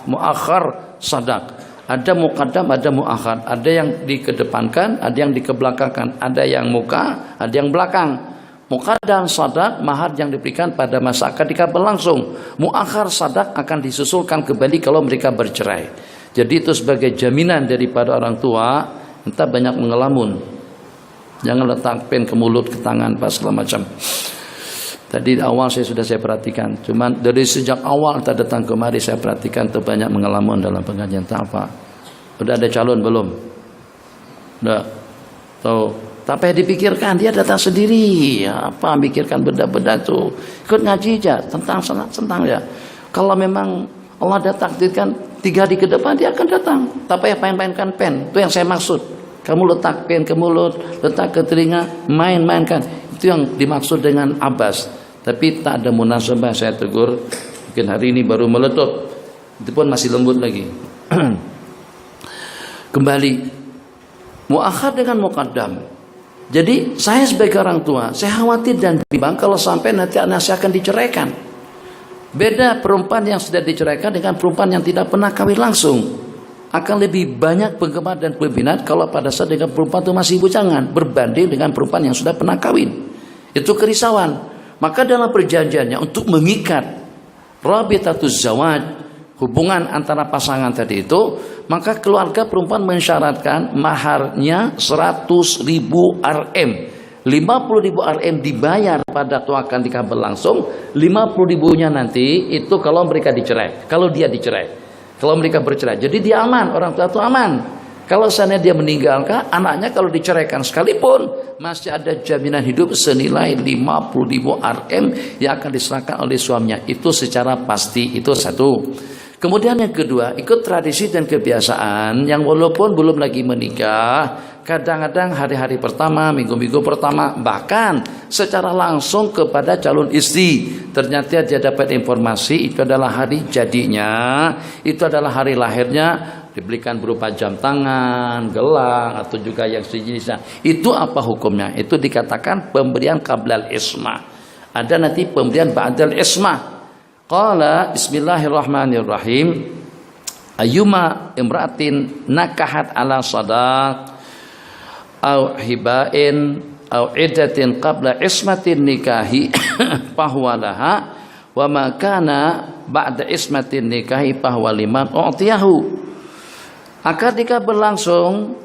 muakhar sadaq. Ada muqaddam, ada muakhar. Ada yang dikedepankan, ada yang dikebelakangkan. Ada yang muka, ada yang belakang. Muqaddam sadaq, mahar yang diberikan pada masa akad nikah berlangsung. Muakhar sadaq akan disusulkan kembali kalau mereka bercerai. Jadi itu sebagai jaminan daripada orang tua, entah banyak mengelamun. Jangan letak pen ke mulut, ke tangan, pas segala macam. Tadi awal sudah saya perhatikan. Cuman dari sejak awal kita datang kemari saya perhatikan tuh banyak mengelamun dalam pengajian. Tak apa. Udah ada calon belum? Udah. Tuh. Tapi dipikirkan dia datang sendiri. Apa mikirkan benda-benda tuh. Ikut ngaji aja tentang ya. Kalau memang Allah dah takdirkan 3 hari ke depan dia akan datang. Tapi main-mainkan pen. Itu yang saya maksud. Kamu letak pen ke mulut, letak ke telinga, main-mainkan. Itu yang dimaksud dengan abas. Tapi tak ada munasabah saya tegur. Mungkin hari ini baru meletup. Itu pun masih lembut lagi. Kembali. Muakhir dengan muqaddam. Jadi saya sebagai orang tua, saya khawatir dan bimbang kalau sampai nanti anak saya akan diceraikan. Beda perempuan yang sudah diceraikan dengan perempuan yang tidak pernah kawin langsung. Akan lebih banyak penggemar dan peminat kalau pada saat dengan perempuan itu masih bujangan berbanding dengan perempuan yang sudah pernah kawin. Itu kerisauan. Maka dalam perjanjiannya untuk mengikat rabitatuz zawaj, hubungan antara pasangan tadi itu, maka keluarga perempuan mensyaratkan maharnya 100.000 Rm. 50.000 Rm dibayar pada waktu akad nikah berlangsung. 50.000-nya nanti itu kalau mereka dicerai, kalau dia dicerai, kalau mereka bercerai. Jadi dia aman, orang tua itu aman. Kalau seandainya dia meninggalkan anaknya, kalau diceraikan sekalipun masih ada jaminan hidup senilai 50.000 Rm yang akan diserahkan oleh suaminya. Itu secara pasti. Itu satu. Kemudian yang kedua, ikut tradisi dan kebiasaan yang walaupun belum lagi menikah, kadang-kadang hari-hari pertama, minggu-minggu pertama, bahkan secara langsung kepada calon istri. Ternyata dia dapat informasi itu adalah hari jadinya, itu adalah hari lahirnya, diberikan berupa jam tangan, gelang, atau juga yang sejenisnya. Itu apa hukumnya? Itu dikatakan pemberian qablal ismah. Ada nanti pemberian ba'dal ismah. Qala bismillahirrahmanirrahim. Ayyuma imra'atin nakahat ala sadaq au hibain au iddatin qabla ismatin nikahi fahuwa laha wa ma kana ba'da ismatin nikahi fahuwa liman u'tiyahu. Akad nikah berlangsung,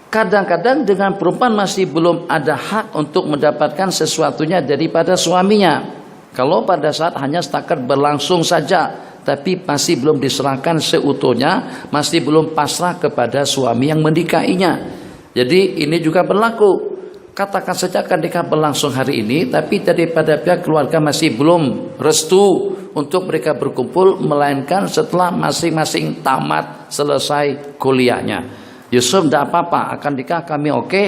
kadang-kadang dengan perempuan masih belum ada hak untuk mendapatkan sesuatunya daripada suaminya. Kalau pada saat hanya setakat berlangsung saja, tapi masih belum diserahkan seutuhnya, masih belum pasrah kepada suami yang menikahinya. Jadi ini juga berlaku. Katakan saja akad nikah berlangsung hari ini, tapi daripada pihak keluarga masih belum restu untuk mereka berkumpul, melainkan setelah masing-masing tamat selesai kuliahnya. Yusuf tidak apa-apa, akan nikah kami oke.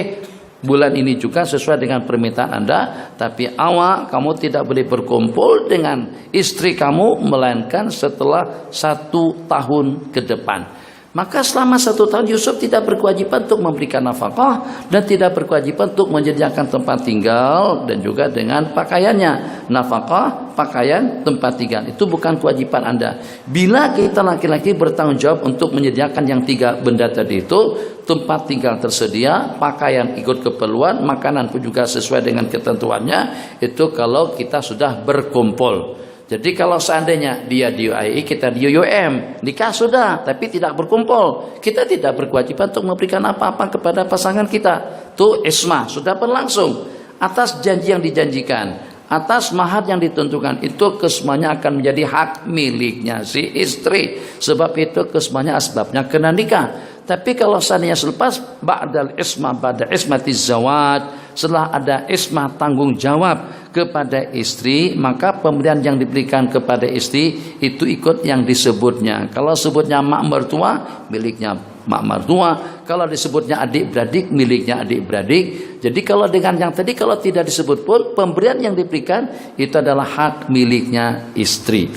bulan ini juga sesuai dengan permintaan Anda, tapi awak kamu tidak boleh berkumpul dengan istri kamu melainkan setelah 1 tahun ke depan. Maka selama 1 tahun Yusuf tidak berkewajiban untuk memberikan nafkah dan tidak berkewajiban untuk menyediakan tempat tinggal dan juga dengan pakaiannya. Nafkah, pakaian, tempat tinggal itu bukan kewajiban Anda. Bila kita laki-laki bertanggung jawab untuk menyediakan yang 3 benda tadi itu, tempat tinggal tersedia, pakaian ikut keperluan, makanan pun juga sesuai dengan ketentuannya, itu kalau kita sudah berkumpul. Jadi kalau seandainya dia di UAE, kita di UUM, nikah sudah, tapi tidak berkumpul, kita tidak berkewajiban untuk memberikan apa-apa kepada pasangan kita. Itu ismah, sudah berlangsung. Atas janji yang dijanjikan, atas mahar yang ditentukan, itu kesemuanya akan menjadi hak miliknya si istri. Sebab itu kesemuanya asbabnya kena nikah. Tapi kalau seandainya selepas ba'dal ismah, ba'da ismati zawad, setelah ada ismah tanggung jawab kepada istri, maka pemberian yang diberikan kepada istri itu ikut yang disebutnya. Kalau sebutnya mak mertua, miliknya mak mertua. Kalau disebutnya adik-beradik, miliknya adik-beradik. Jadi kalau dengan yang tadi, kalau tidak disebut pun, pemberian yang diberikan itu adalah hak miliknya istri.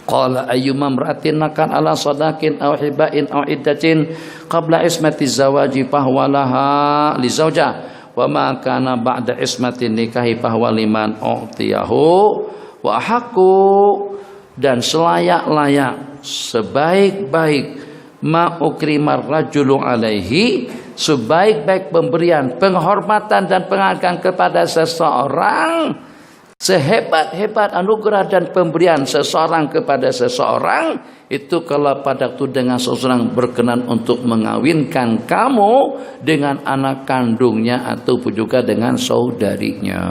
Qala ayyuma imra'atin nakan ala sadaqin aw hibain aw iddatin qabla ismati zawaji fahwalaha li zaujah wa ma kana ba'da ismatin nikahi fahwa liman u'tiyahu wa haqqu. Dan selayak-layak, sebaik-baik ma ukrimar rajulu alaihi, sebaik-baik pemberian, penghormatan dan penghargaan kepada seseorang, sehebat-hebat anugerah dan pemberian seseorang kepada seseorang, itu kalau pada waktu dengan seseorang berkenan untuk mengawinkan kamu dengan anak kandungnya ataupun juga dengan saudarinya.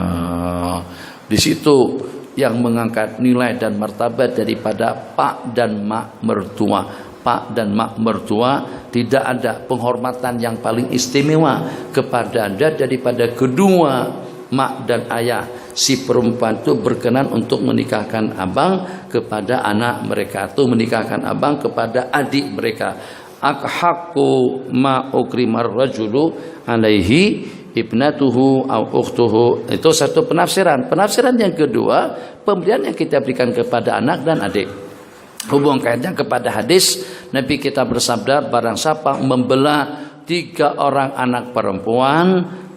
Di situ yang mengangkat nilai dan martabat daripada pak dan mak mertua. Pak dan mak mertua, tidak ada penghormatan yang paling istimewa kepada Anda daripada kedua mak dan ayah. Si perempuan itu berkenan untuk menikahkan abang kepada anak mereka, atau menikahkan abang kepada adik mereka. Haqqu ma ukrimar rajulu alaihi ibnatuhu au ukhtuhu. Itu satu penafsiran. Penafsiran yang kedua, pemberian yang kita berikan kepada anak dan adik. Hubung kaitnya kepada hadis Nabi kita bersabda, barang siapa membelah 3 orang anak perempuan,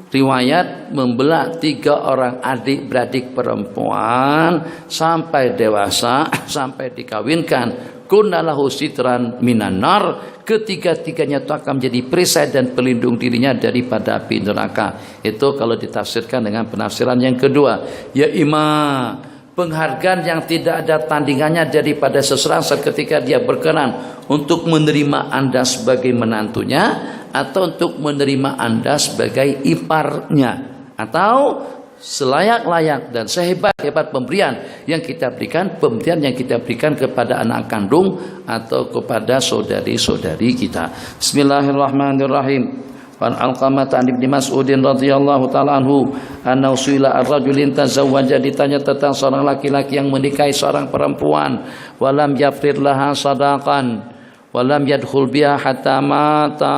riwayat membelah 3 orang adik-beradik perempuan sampai dewasa, sampai dikawinkan, kunnalahu sitran minan nar, ketiga-tiganya itu akan menjadi perisai dan pelindung dirinya daripada api neraka. Itu kalau ditafsirkan dengan penafsiran yang kedua. Ya imam, penghargaan yang tidak ada tandingannya daripada seseorang ketika dia berkenan untuk menerima Anda sebagai menantunya, atau untuk menerima Anda sebagai iparnya, atau selayak-layak dan sehebat-hebat pemberian yang kita berikan, pemberian yang kita berikan kepada anak kandung atau kepada saudari-saudari kita. Bismillahirrahmanirrahim. Wan Alqamah an Ibnu Mas'udin radhiyallahu taala anhu anna usila ar-rajulin tazawwaja, ditanya tentang seorang laki-laki yang menikahi seorang perempuan, walam yafrid laha sadaqan walam yadkhul biha hatta mata,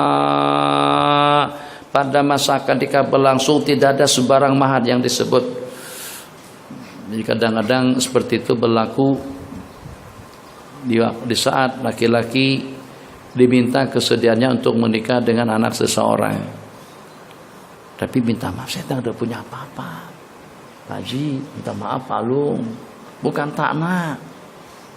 pada masa ketika berlangsung tidak ada sebarang mahar yang disebut. Jadi kadang-kadang seperti itu berlaku di saat laki-laki diminta kesediaannya untuk menikah dengan anak seseorang, tapi minta maaf, saya tidak punya apa-apa Pak Haji, minta maaf Pak Lung, bukan tak nak.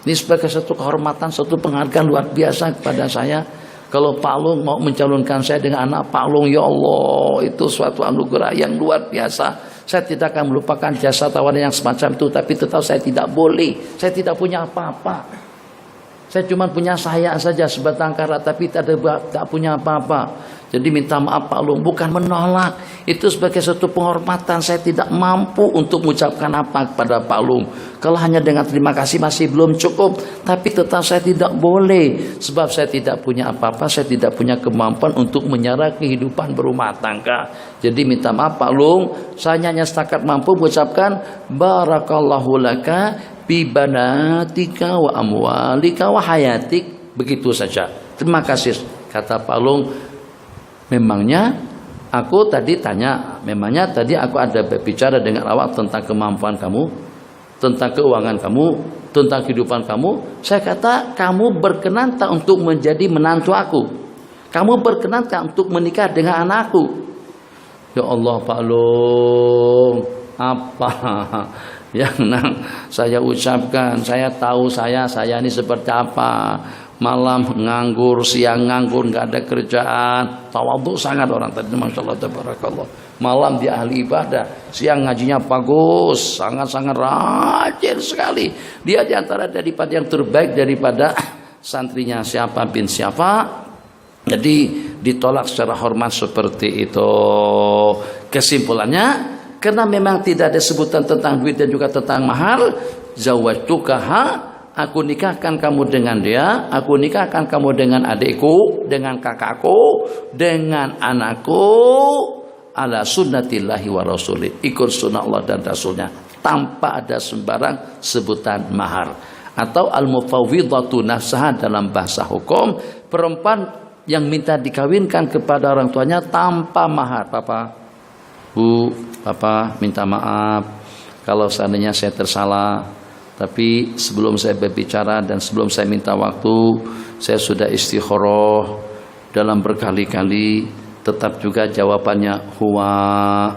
Ini sebagai satu kehormatan, satu penghargaan luar biasa kepada saya. Kalau Pak Lung mau mencalonkan saya dengan anak Pak Lung, ya Allah, itu suatu anugerah yang luar biasa. Saya tidak akan melupakan jasa tawaran yang semacam itu, tapi tetap saya tidak boleh. Saya tidak punya apa-apa. Saya cuma punya saya saja sebatang kara, tapi tak punya apa-apa. Jadi minta maaf Pak Lung, bukan menolak. Itu sebagai satu penghormatan. Saya tidak mampu untuk mengucapkan apa kepada Pak Lung. Kalau hanya dengan terima kasih masih belum cukup, tapi tetap saya tidak boleh. Sebab saya tidak punya apa-apa, saya tidak punya kemampuan untuk menyara kehidupan berumah tangga. Jadi minta maaf Pak Lung, saya hanya setakat mampu mengucapkan barakallahu laka bi banatika wa amwalika wa hayatik. Begitu saja. Terima kasih. Kata Pak Lung, memangnya Aku tadi tanya, memangnya tadi aku ada berbicara dengan awak tentang kemampuan kamu, tentang keuangan kamu, tentang kehidupan kamu. Saya kata, kamu berkenan tak untuk menjadi menantu aku? Kamu berkenan tak untuk menikah dengan anakku? Ya Allah Pak Long, apa yang saya ucapkan? Saya tahu saya ini seperti apa. Malam nganggur, siang nganggur, nggak ada kerjaan. Tawadhu sangat orang tadi, masya Allah, tabarakallah. Malam dia ahli ibadah, siang ngajinya bagus, sangat-sangat rajin sekali. Dia diantara daripada yang terbaik daripada santrinya siapa bin siapa. Jadi ditolak secara hormat seperti itu. Kesimpulannya, karena memang tidak ada sebutan tentang duit dan juga tentang mahar, zawwajtukaha, aku nikahkan kamu dengan dia, aku nikahkan kamu dengan adikku, dengan kakakku, dengan anakku, ala sunnatillahi wa rasulih, ikut sunnah Allah dan Rasulnya, tanpa ada sembarang sebutan mahar. Atau al-mufawwidhatu nafsaha dalam bahasa hukum, perempuan yang minta dikawinkan kepada orang tuanya tanpa mahar. Papa, Bu, Papa minta maaf kalau seandainya saya tersalah. Tapi sebelum saya berbicara dan sebelum saya minta waktu, saya sudah istikharah dalam berkali-kali. Tetap juga jawabannya huwa,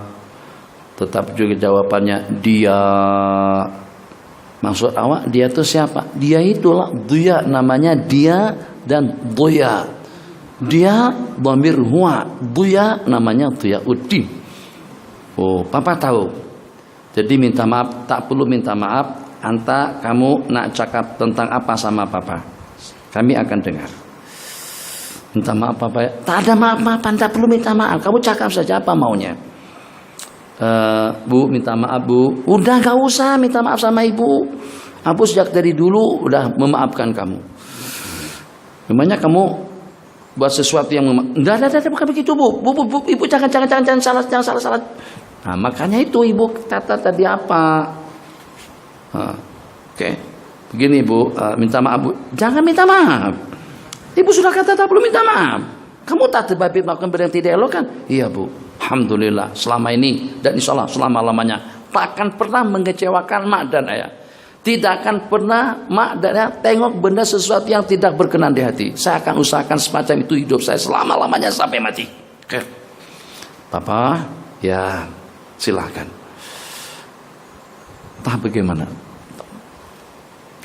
tetap juga jawabannya dia. Maksud awak dia itu siapa? Dia itulah dia, namanya dia dan doya. Dia dhamir huwa, doya namanya doya uddin. Oh, Papa tahu. Jadi minta maaf, tak perlu minta maaf. Anta, kamu nak cakap tentang apa sama Papa? Kami akan dengar. Minta maaf Papa ya? Tak ada maaf-maafan, tak perlu minta maaf. Kamu cakap saja apa maunya. Bu, minta maaf Bu. Udah gak usah minta maaf sama Ibu. Aku sejak dari dulu udah memaafkan kamu. Memangnya kamu buat sesuatu yang enggak, bukan begitu Bu. Bu, Ibu jangan salah. Nah, makanya itu Ibu kata tadi apa? Oke. Begini Bu, minta maaf Bu. Jangan minta maaf. Ibu sudah kata tak perlu minta maaf. Kamu tak terbabit melakukan benda yang tidak elok kan? Iya Bu. Alhamdulillah selama ini dan insya Allah selama-lamanya takkan pernah mengecewakan mak dan ayah. Tidak akan pernah mak dan ayah tengok benda sesuatu yang tidak berkenan di hati. Saya akan usahakan semacam itu hidup saya selama-lamanya sampai mati. Oke. Papa, ya silahkan. Entah bagaimana.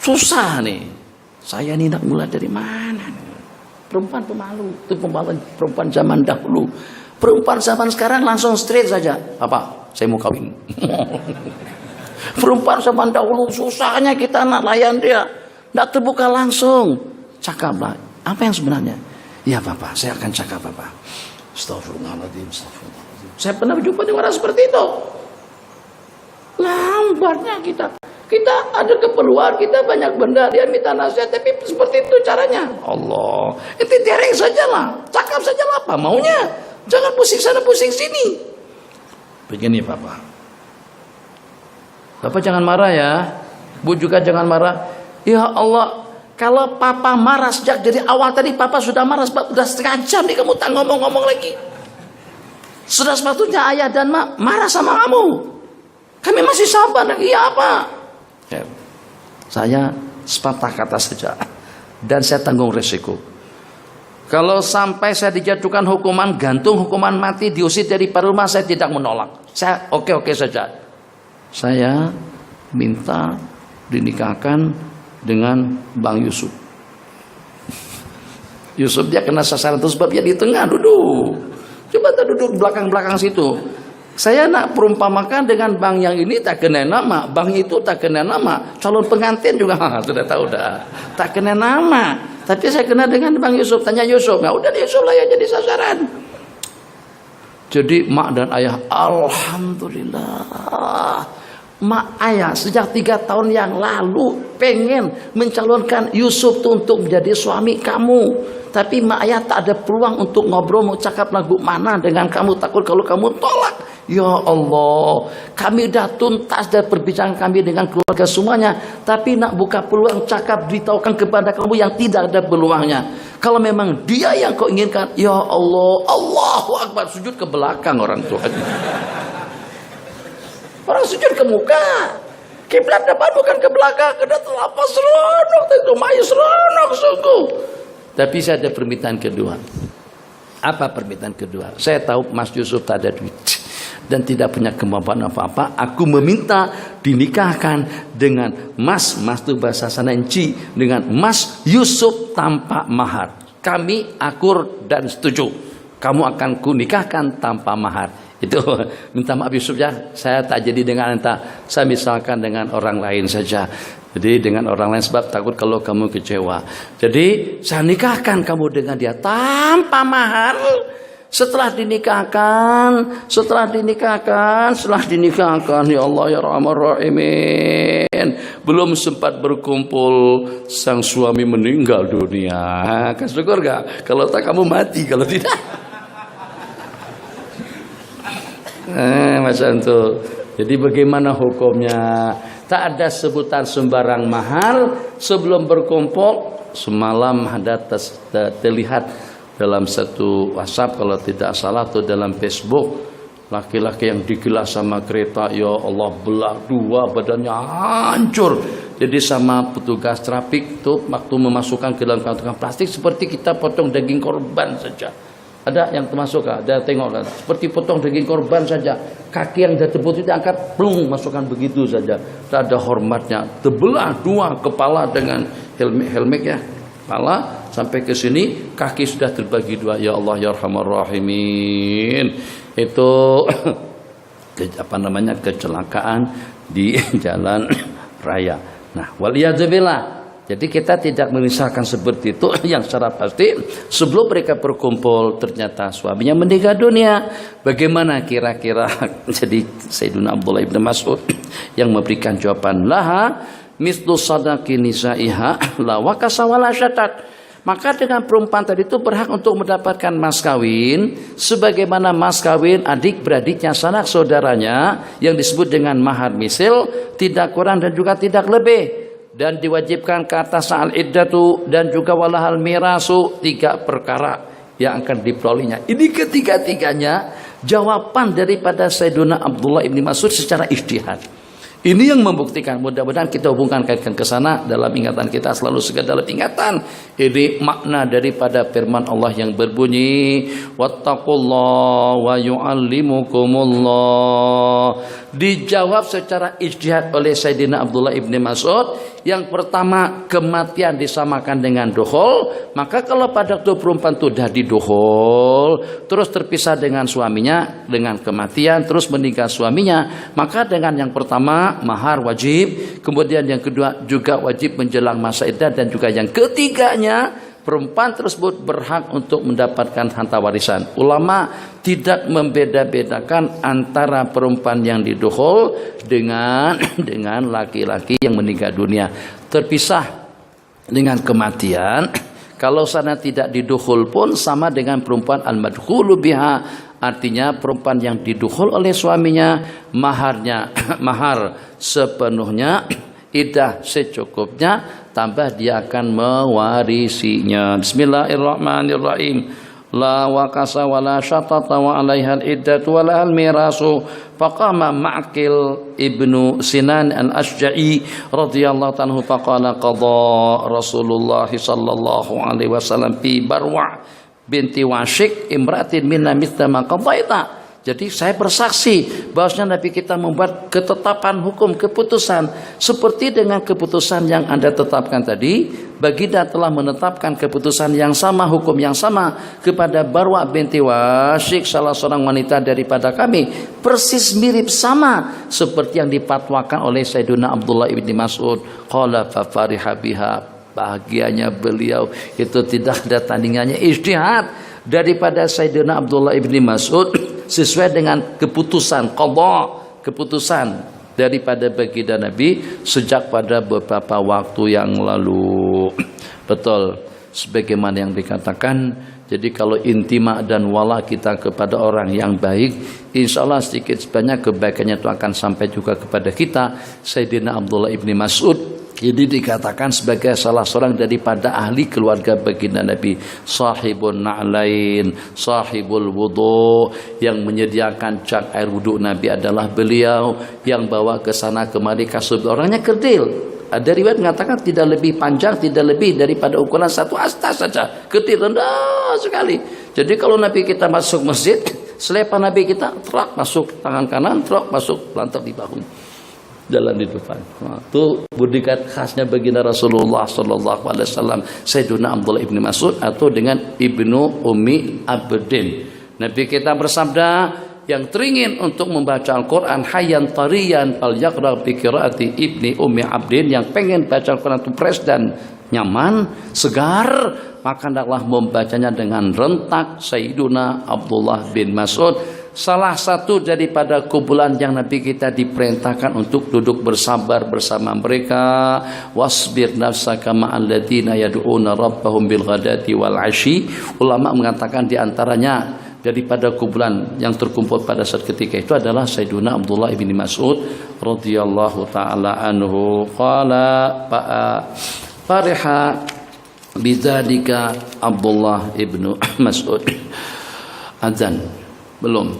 Susah nih. Saya ini nak mulai dari mana nih? Perempuan pemalu. Itu perempuan zaman dahulu. Perempuan zaman sekarang langsung straight saja. Apa? Saya mau kawin. Perempuan zaman dahulu susahnya kita nak layan dia. Tidak terbuka langsung. Cakaplah. Apa yang sebenarnya? Ya Papa, saya akan cakap Papa. Astagfirullahaladzim. Saya pernah berjumpa dengan orang seperti itu. Lambatnya kita ada keperluan, kita banyak benda, dia minta nasihat, tapi seperti itu caranya. Allah, itu dereng sajalah, cakap sajalah apa maunya, jangan pusing sana pusing sini. Begini Papa, Papa jangan marah ya, Bu juga jangan marah. Ya Allah, kalau Papa marah sejak dari awal tadi, Papa sudah marah, sudah setengah jam nih kamu tak ngomong-ngomong lagi. Sudah sepatutnya ayah dan mak marah sama kamu. Kami masih sabar lagi, ya apa? Ya, saya sepatah kata saja. Dan saya tanggung resiko. Kalau sampai saya dijatuhkan hukuman gantung, hukuman mati, diusir dari rumah, saya tidak menolak. Saya oke saja. Saya minta dinikahkan dengan Bang Yusuf. Yusuf dia kena sasaran itu sebab dia di tengah duduk. Coba tak duduk belakang-belakang situ. Saya nak perumpamakan dengan bang yang ini tak kena nama, bang itu tak kena nama, calon pengantin juga sudah tahu dah, tak kena nama. Tapi saya kena dengan Bang Yusuf. Tanya Yusuf, ya udah Yusuf lah yang jadi sasaran. Jadi mak dan ayah, alhamdulillah, mak ayah sejak 3 tahun yang lalu pengen mencalonkan Yusuf tuh untuk menjadi suami kamu. Tapi mak ayah tak ada peluang untuk ngobrol mau cakap lagu mana dengan kamu, takut kalau kamu tolak. Ya Allah, kami dah tuntas dan perbincangan kami dengan keluarga semuanya, tapi nak buka peluang cakap beritahukan kepada kamu yang tidak ada peluangnya. Kalau memang dia yang kau inginkan, ya Allah, Allahu Akbar, sujud ke belakang orang tua. Orang sujud ke muka. Kiblat depan bukan ke belakang, kena telapak seronok, rumahnya seronok sungguh. Tapi saya ada permintaan kedua. Apa permintaan kedua? Saya tahu Mas Yusuf tak ada duit dan tidak punya kemampuan apa-apa. Aku meminta dinikahkan dengan Mas itu bahasa sana Enci, dengan Mas Yusuf tanpa mahar. Kami akur dan setuju. Kamu akan kunikahkan tanpa mahar. Itu minta maaf Yusuf ya, saya tak jadi dengan enta. Saya misalkan dengan orang lain saja. Jadi dengan orang lain sebab takut kalau kamu kecewa. Jadi saya nikahkan kamu dengan dia tanpa mahar. Setelah dinikahkan, ya Allah ya Rahman Rahimin, belum sempat berkumpul, sang suami meninggal dunia. Kan syukur gak? Kalau tak kamu mati, kalau tidak. Macam tu. Jadi bagaimana hukumnya? Tak ada sebutan sembarang mahar sebelum berkumpul. Semalam ada terlihat dalam satu WhatsApp kalau tidak salah atau dalam Facebook, laki-laki yang digilas sama kereta, ya Allah belah dua, badannya hancur. Jadi sama petugas trafik tuh waktu memasukkan ke dalam kantong plastik seperti kita potong daging korban saja. Ada yang termasuk, ada tengok kan? Seperti potong daging korban saja. Kaki yang sudah terputus diangkat, plung, masukkan begitu saja. Tak ada hormatnya. Terbelah dua kepala dengan helmet ya. Kepala sampai ke sini, kaki sudah terbagi dua. Ya Allah ya Rahman Rahimin. Itu kecelakaan di jalan raya. Nah, waliyadzubillah. Jadi kita tidak memisahkan seperti itu. Yang secara pasti sebelum mereka berkumpul ternyata suaminya meninggal dunia. Bagaimana kira-kira? Jadi Sayyidina Abdullah ibn Mas'ud yang memberikan jawaban, laha mislu sadaqi nisaiha la wakasa wala syatat. Maka dengan perempuan tadi itu berhak untuk mendapatkan mas kawin sebagaimana mas kawin adik beradiknya, sanak saudaranya yang disebut dengan mahar misil, tidak kurang dan juga tidak lebih. Dan diwajibkan ke atas al-iddatu dan juga walahal mirasu, 3 perkara yang akan diperolehnya. Ini ketiga-tiganya jawaban daripada Sayyidina Abdullah ibn Mas'ud secara ijtihad. Ini yang membuktikan, mudah-mudahan kita hubungkan kaitkan ke sana dalam ingatan kita selalu segala dalam ingatan. Ini makna daripada firman Allah yang berbunyi wattaqullaha wa yu'allimukumullah. Dijawab secara ijtihad oleh Sayyidina Abdullah ibn Mas'ud. Yang pertama, kematian disamakan dengan dukhul. Maka kalau pada waktu perempuan itu sudah didukhul, terus terpisah dengan suaminya dengan kematian, terus meninggal suaminya, maka dengan yang pertama mahar wajib, kemudian yang kedua juga wajib menjelang masa iddah, dan juga yang ketiganya perempuan tersebut berhak untuk mendapatkan harta warisan. Ulama tidak membeda-bedakan antara perempuan yang didukhul dengan laki-laki yang meninggal dunia. Terpisah dengan kematian. Kalau sana tidak didukhul pun sama dengan perempuan al-madkhulu biha. Artinya perempuan yang didukhul oleh suaminya, mahar sepenuhnya, iddah secukupnya, tambah dia akan mewarisinya. Bismillahirrahmanirrahim. La wakasa wala syatata wa alaihal iddatu wa lahal mirasu. Faqama Ma'qil ibnu Sinan al-Ashja'i radhiyallahu anhu faqala qadha Rasulullah sallallahu alaihi wasallam fi Barwa binti Washik imra'atin minna mithla ma qadaita. Jadi saya bersaksi bahwasanya Nabi kita membuat ketetapan hukum, keputusan seperti dengan keputusan yang Anda tetapkan tadi. Baginda telah menetapkan keputusan yang sama, hukum yang sama kepada Barwa binti Washik, salah seorang wanita daripada kami, persis mirip sama seperti yang dipatwakan oleh Sayyidina Abdullah ibn Mas'ud. Qala fa fariha biha, bahagianya beliau itu tidak ada tandingannya ijtihad daripada Sayyidina Abdullah ibn Mas'ud sesuai dengan keputusan qadha, keputusan daripada baginda Nabi sejak pada beberapa waktu yang lalu. Betul sebagaimana yang dikatakan. Jadi kalau intima dan wala kita kepada orang yang baik, insya Allah sedikit sebanyak kebaikannya itu akan sampai juga kepada kita. Sayyidina Abdullah ibn Mas'ud Ini dikatakan sebagai salah seorang daripada ahli keluarga baginda Nabi. Sahibun na'lain, sahibul wudu, yang menyediakan cak air wudu Nabi adalah beliau, yang bawa ke sana kemari kasut. Orangnya kerdil. Ada riwayat mengatakan tidak lebih panjang, tidak lebih daripada ukuran satu asta saja. Kerdil, rendah sekali. Jadi kalau Nabi kita masuk masjid, selepan Nabi kita truk masuk tangan kanan, truk masuk lantar di bahu, jalan di depan. Nah, itu budikat khasnya baginda Rasulullah sallallahu alaihi wasallam, Sayyiduna Abdullah ibn Mas'ud atau dengan Ibnu Ummi Abdin. Nabi kita bersabda, yang teringin untuk membaca Al-Quran hayyan tariyan fal yaqra bi qiraati Ibni Ummi Abdin, yang pengen baca Al-Quran itu fresh dan nyaman, segar, maka hendaklah membacanya dengan rentak Sayyiduna Abdullah bin Mas'ud. Salah satu daripada kumpulan yang Nabi kita diperintahkan untuk duduk bersabar bersama mereka. Wasbir nafsaka ma'al ladzina yad'una rabbahum bil ghadati wal 'ashyi. Ulama mengatakan di antaranya daripada kumpulan yang terkumpul pada saat ketika itu adalah Sayyiduna Abdullah bin Mas'ud radhiyallahu taala anhu. Qala fariha bidzalika Abdullah ibn Mas'ud. Azan belum.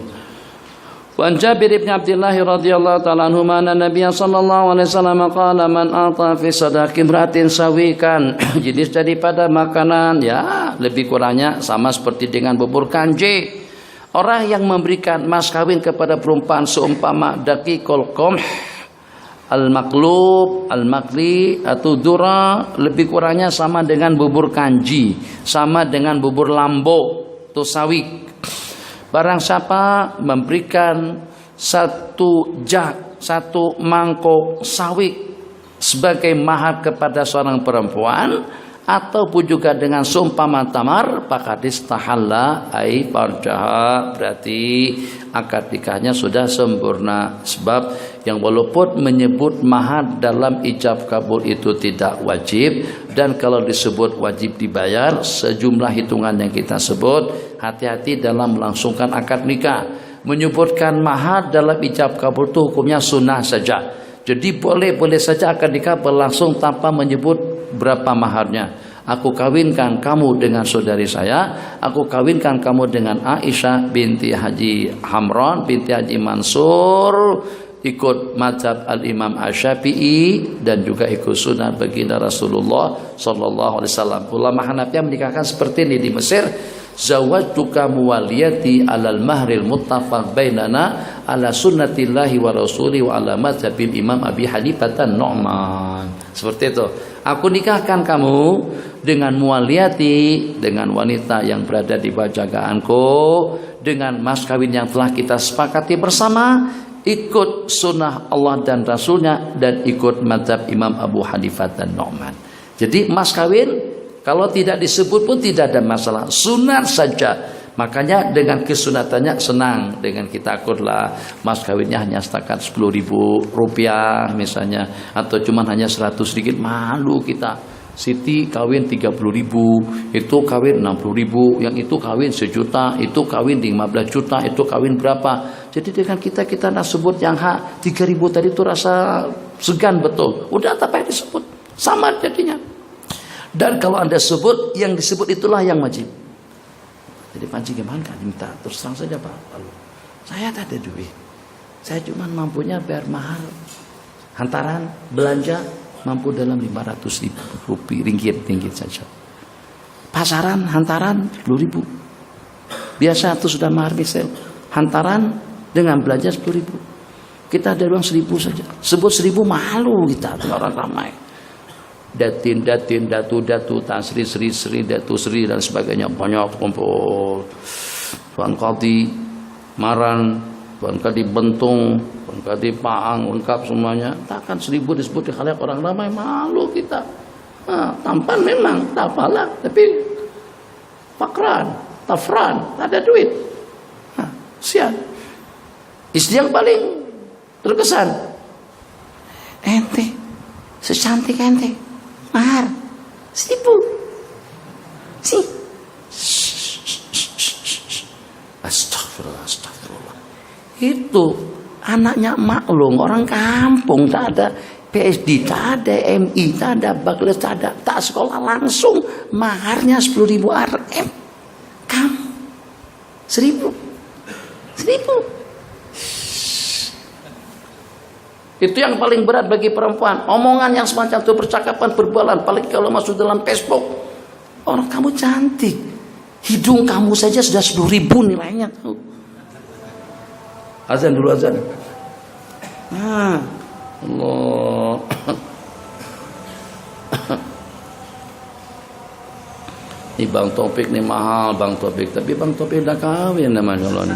Wa Jabir bin Abdullah radhiyallahu ta'ala anhu anna Nabiy sallallahu alaihi wasallam qala man ata fi sadaqi imra'atin sawikan, jenis daripada makanan ya lebih kurangnya sama seperti dengan bubur kanji. Orang yang memberikan mas kawin kepada perempuan seumpama daqiqul qamh al-maqlub, al-makli atau dura, lebih kurangnya sama dengan bubur kanji, sama dengan bubur lambo atau sawik. Barang siapa memberikan satu jak, satu mangkok sawik sebagai mahar kepada seorang perempuan, ataupun juga dengan seumpama tamar, faqadis tahalla ai farjaha, berarti akad nikahnya sudah sempurna. Sebab yang walaupun menyebut mahar dalam ijab kabul itu tidak wajib, dan kalau disebut wajib dibayar sejumlah hitungan yang kita sebut, hati-hati dalam melangsungkan akad nikah. Menyebutkan mahar dalam ijab kabul itu hukumnya sunnah saja. Jadi boleh saja akad nikah berlangsung tanpa menyebut berapa maharnya. Aku kawinkan kamu dengan saudari saya, aku kawinkan kamu dengan Aisyah binti Haji Hamran binti Haji Mansur, ikut mazhab al-Imam Asy-Syafi'i dan juga ikut sunnah baginda Rasulullah sallallahu alaihi wasallam. Ulama Hanafi menikahkan seperti ini di Mesir. Zawajtuka muwaliyati alal mahril muttafaq bainana ala sunnatillahi wa rasuli wa ala mazhabil Imam Abi Hanifah an-Nu'man. Seperti itu. Aku nikahkan kamu dengan muwaliyati, dengan wanita yang berada di bawah jagaanku, dengan mas kawin yang telah kita sepakati bersama, ikut sunnah Allah dan Rasulnya, dan ikut mazhab Imam Abu Hanifah dan Nu'man. Jadi mas kawin kalau tidak disebut pun tidak ada masalah, sunat saja. Makanya dengan kesunatannya senang dengan kita akudlah. Mas kawinnya hanya setakat 10.000 rupiah misalnya, atau cuma hanya 100 ringgit, malu kita. Siti kawin 30.000, itu kawin 60.000, yang itu kawin 1 juta, itu kawin 15 juta, itu kawin berapa. Jadi dengan kita nak sebut yang hak 3.000 tadi itu rasa segan betul. Udah apa yang disebut sama jadinya. Dan kalau anda sebut, yang disebut itulah yang wajib. Jadi panci gimana kan minta terus terang saja Pak. Lalu saya tak ada duit, saya cuma mampunya bayar mahal hantaran belanja, mampu dalam 500.000 rupiah ringgit saja. Pasaran hantaran 10.000. Biasa itu sudah mahar misal. Hantaran dengan belanja 10.000. Kita ada uang 1.000 saja. Sebut 1.000 malu kita dengan orang ramai. Datin, datu, tasri, sri, datu, sri dan sebagainya banyak kumpul. Tuan Qadi Maran, Tuan Qadi Bentung, Tuan Qadi Paang, lengkap semuanya. Takkan 1.000 disebut di khalayak orang ramai, malu kita. Nah, tampan memang, tak apalah, tapi fakran, tafran, tak ada duit. Nah, sian. Istri yang paling terkesan, ente, secantik ente. Mahar 1.000 sih. Astagfirullah. Itu anaknya maklum, orang kampung, tak ada PhD, tak ada MI, tak ada Bagles, tak ada, tak sekolah langsung maharnya 10.000 RM. Kamu 1.000. Itu yang paling berat bagi perempuan. Omongan yang semacam itu, percakapan berbalan, apalagi kalau masuk dalam Facebook. Orang kamu cantik, hidung kamu saja sudah 10.000 nilainya. Azan dulu, azan. Allah. Ini Bang Topik nih mahal, Bang Topik. Tapi Bang Topik udah kawin namanya, kalau